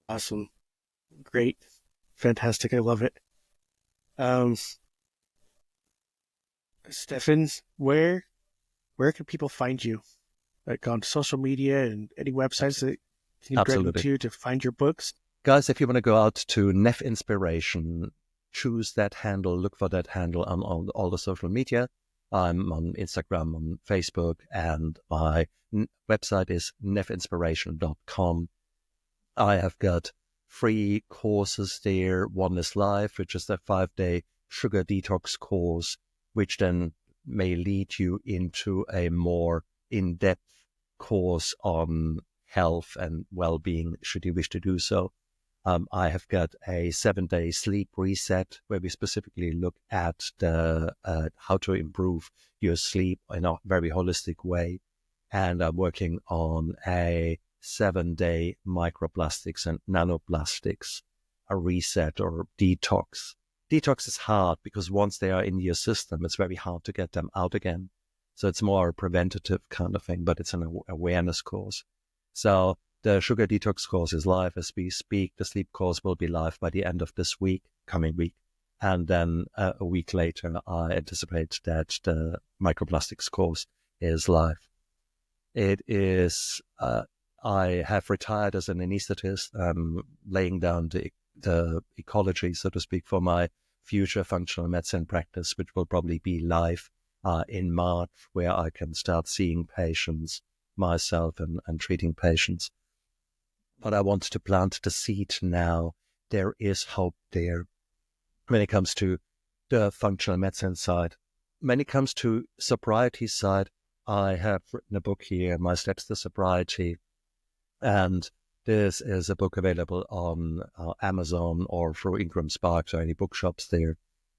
Awesome. Great. Fantastic. I love it. Stephan, where can people find you? Like on social media and any websites that you can direct them to find your books? Guys, if you want to go out to Neff Inspiration, choose that handle, look for that handle on all the social media. I'm on Instagram, on Facebook, and my website is neffinspiration.com. I have got free courses there. One is live, which is a 5-day sugar detox course, which then may lead you into a more in-depth course on health and well-being, should you wish to do so. I have got a 7-day sleep reset where we specifically look at the how to improve your sleep in a very holistic way. And I'm working on a 7-day microplastics and nanoplastics, a reset or detox. Detox is hard because once they are in your system, it's very hard to get them out again. So it's more a preventative kind of thing, but it's an awareness course. So the sugar detox course is live as we speak. The sleep course will be live by the end of this week, coming week. And then a week later, I anticipate that the microplastics course is live. It is, I have retired as an anesthetist, laying down the ecology, so to speak, for my future functional medicine practice, which will probably be live in March, where I can start seeing patients myself and treating patients. But I want to plant the seed now. There is hope there when it comes to the functional medicine side. When it comes to sobriety side, I have written a book here, My Steps to Sobriety, and this is a book available on Amazon or through Ingram Sparks or any bookshops there.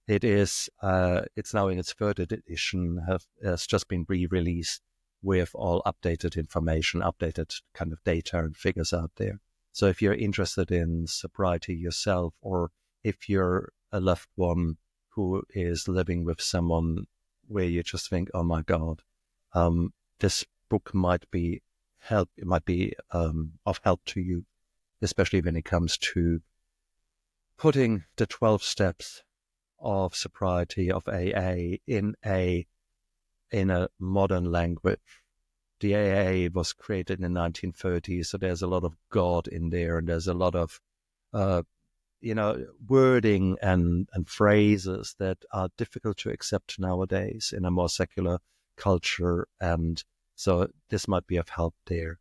It is, it's now in its 3rd edition, has just been re-released with all updated information, updated kind of data and figures out there. So if you're interested in sobriety yourself, or if you're a loved one who is living with someone where you just think, oh my God, this book might be help. It might be of help to you, especially when it comes to putting the 12 steps of sobriety, of AA, in a modern language. The AA was created in the 1930s, so there's a lot of God in there, and there's a lot of wording and phrases that are difficult to accept nowadays in a more secular culture, and so this might be of help there.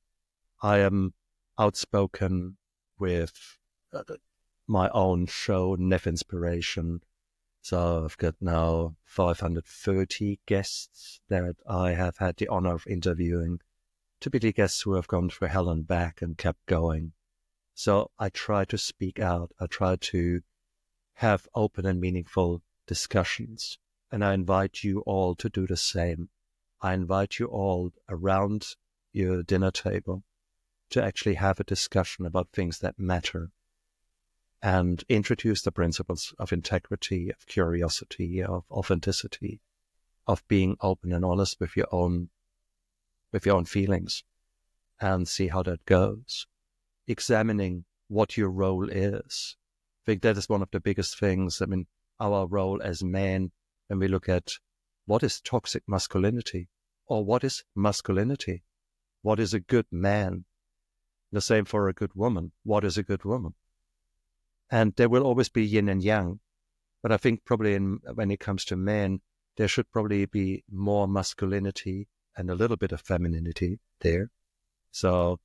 I am outspoken with my own show, Neff Inspiration. So I've got now 530 guests that I have had the honor of interviewing, typically guests who have gone through hell and back and kept going. So I try to speak out. I try to have open and meaningful discussions. And I invite you all to do the same. I invite you all around your dinner table to actually have a discussion about things that matter, and introduce the principles of integrity, of curiosity, of authenticity, of being open and honest with your own feelings, and see how that goes. Examining what your role is. I think that is one of the biggest things. I mean, our role as men, when we look at what is toxic masculinity, or what is masculinity, what is a good man? The same for a good woman. What is a good woman? And there will always be yin and yang. But I think probably when it comes to men, there should probably be more masculinity and a little bit of femininity there. So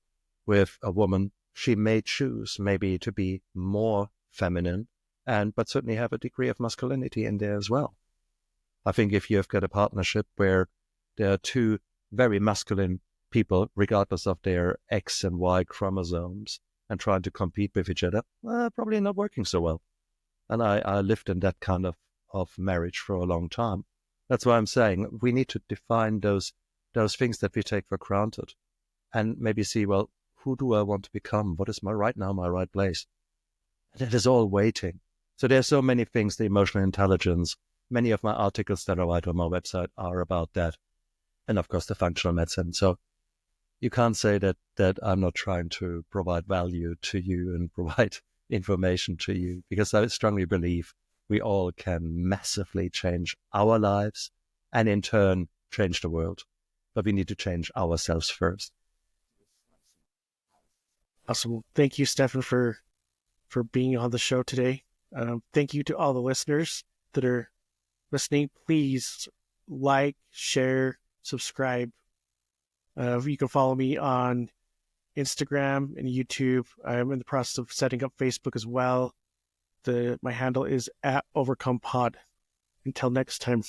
with a woman, she may choose maybe to be more feminine but certainly have a degree of masculinity in there as well. I think if you've got a partnership where there are two very masculine people, regardless of their X and Y chromosomes, and trying to compete with each other, probably not working so well. And I lived in that kind of marriage for a long time. That's why I'm saying we need to define those things that we take for granted and maybe see, well, who do I want to become? What is my right place? And it is all waiting. So there's so many things, the emotional intelligence. Many of my articles that I write on my website are about that. And of course, the functional medicine. So you can't say that I'm not trying to provide value to you and provide information to you, because I strongly believe we all can massively change our lives and in turn change the world. But we need to change ourselves first. Awesome. Thank you, Stephan, for being on the show today. Thank you to all the listeners that are listening. Please like, share, subscribe. You can follow me on Instagram and YouTube. I'm in the process of setting up Facebook as well. My handle is @OvercomePod. Until next time.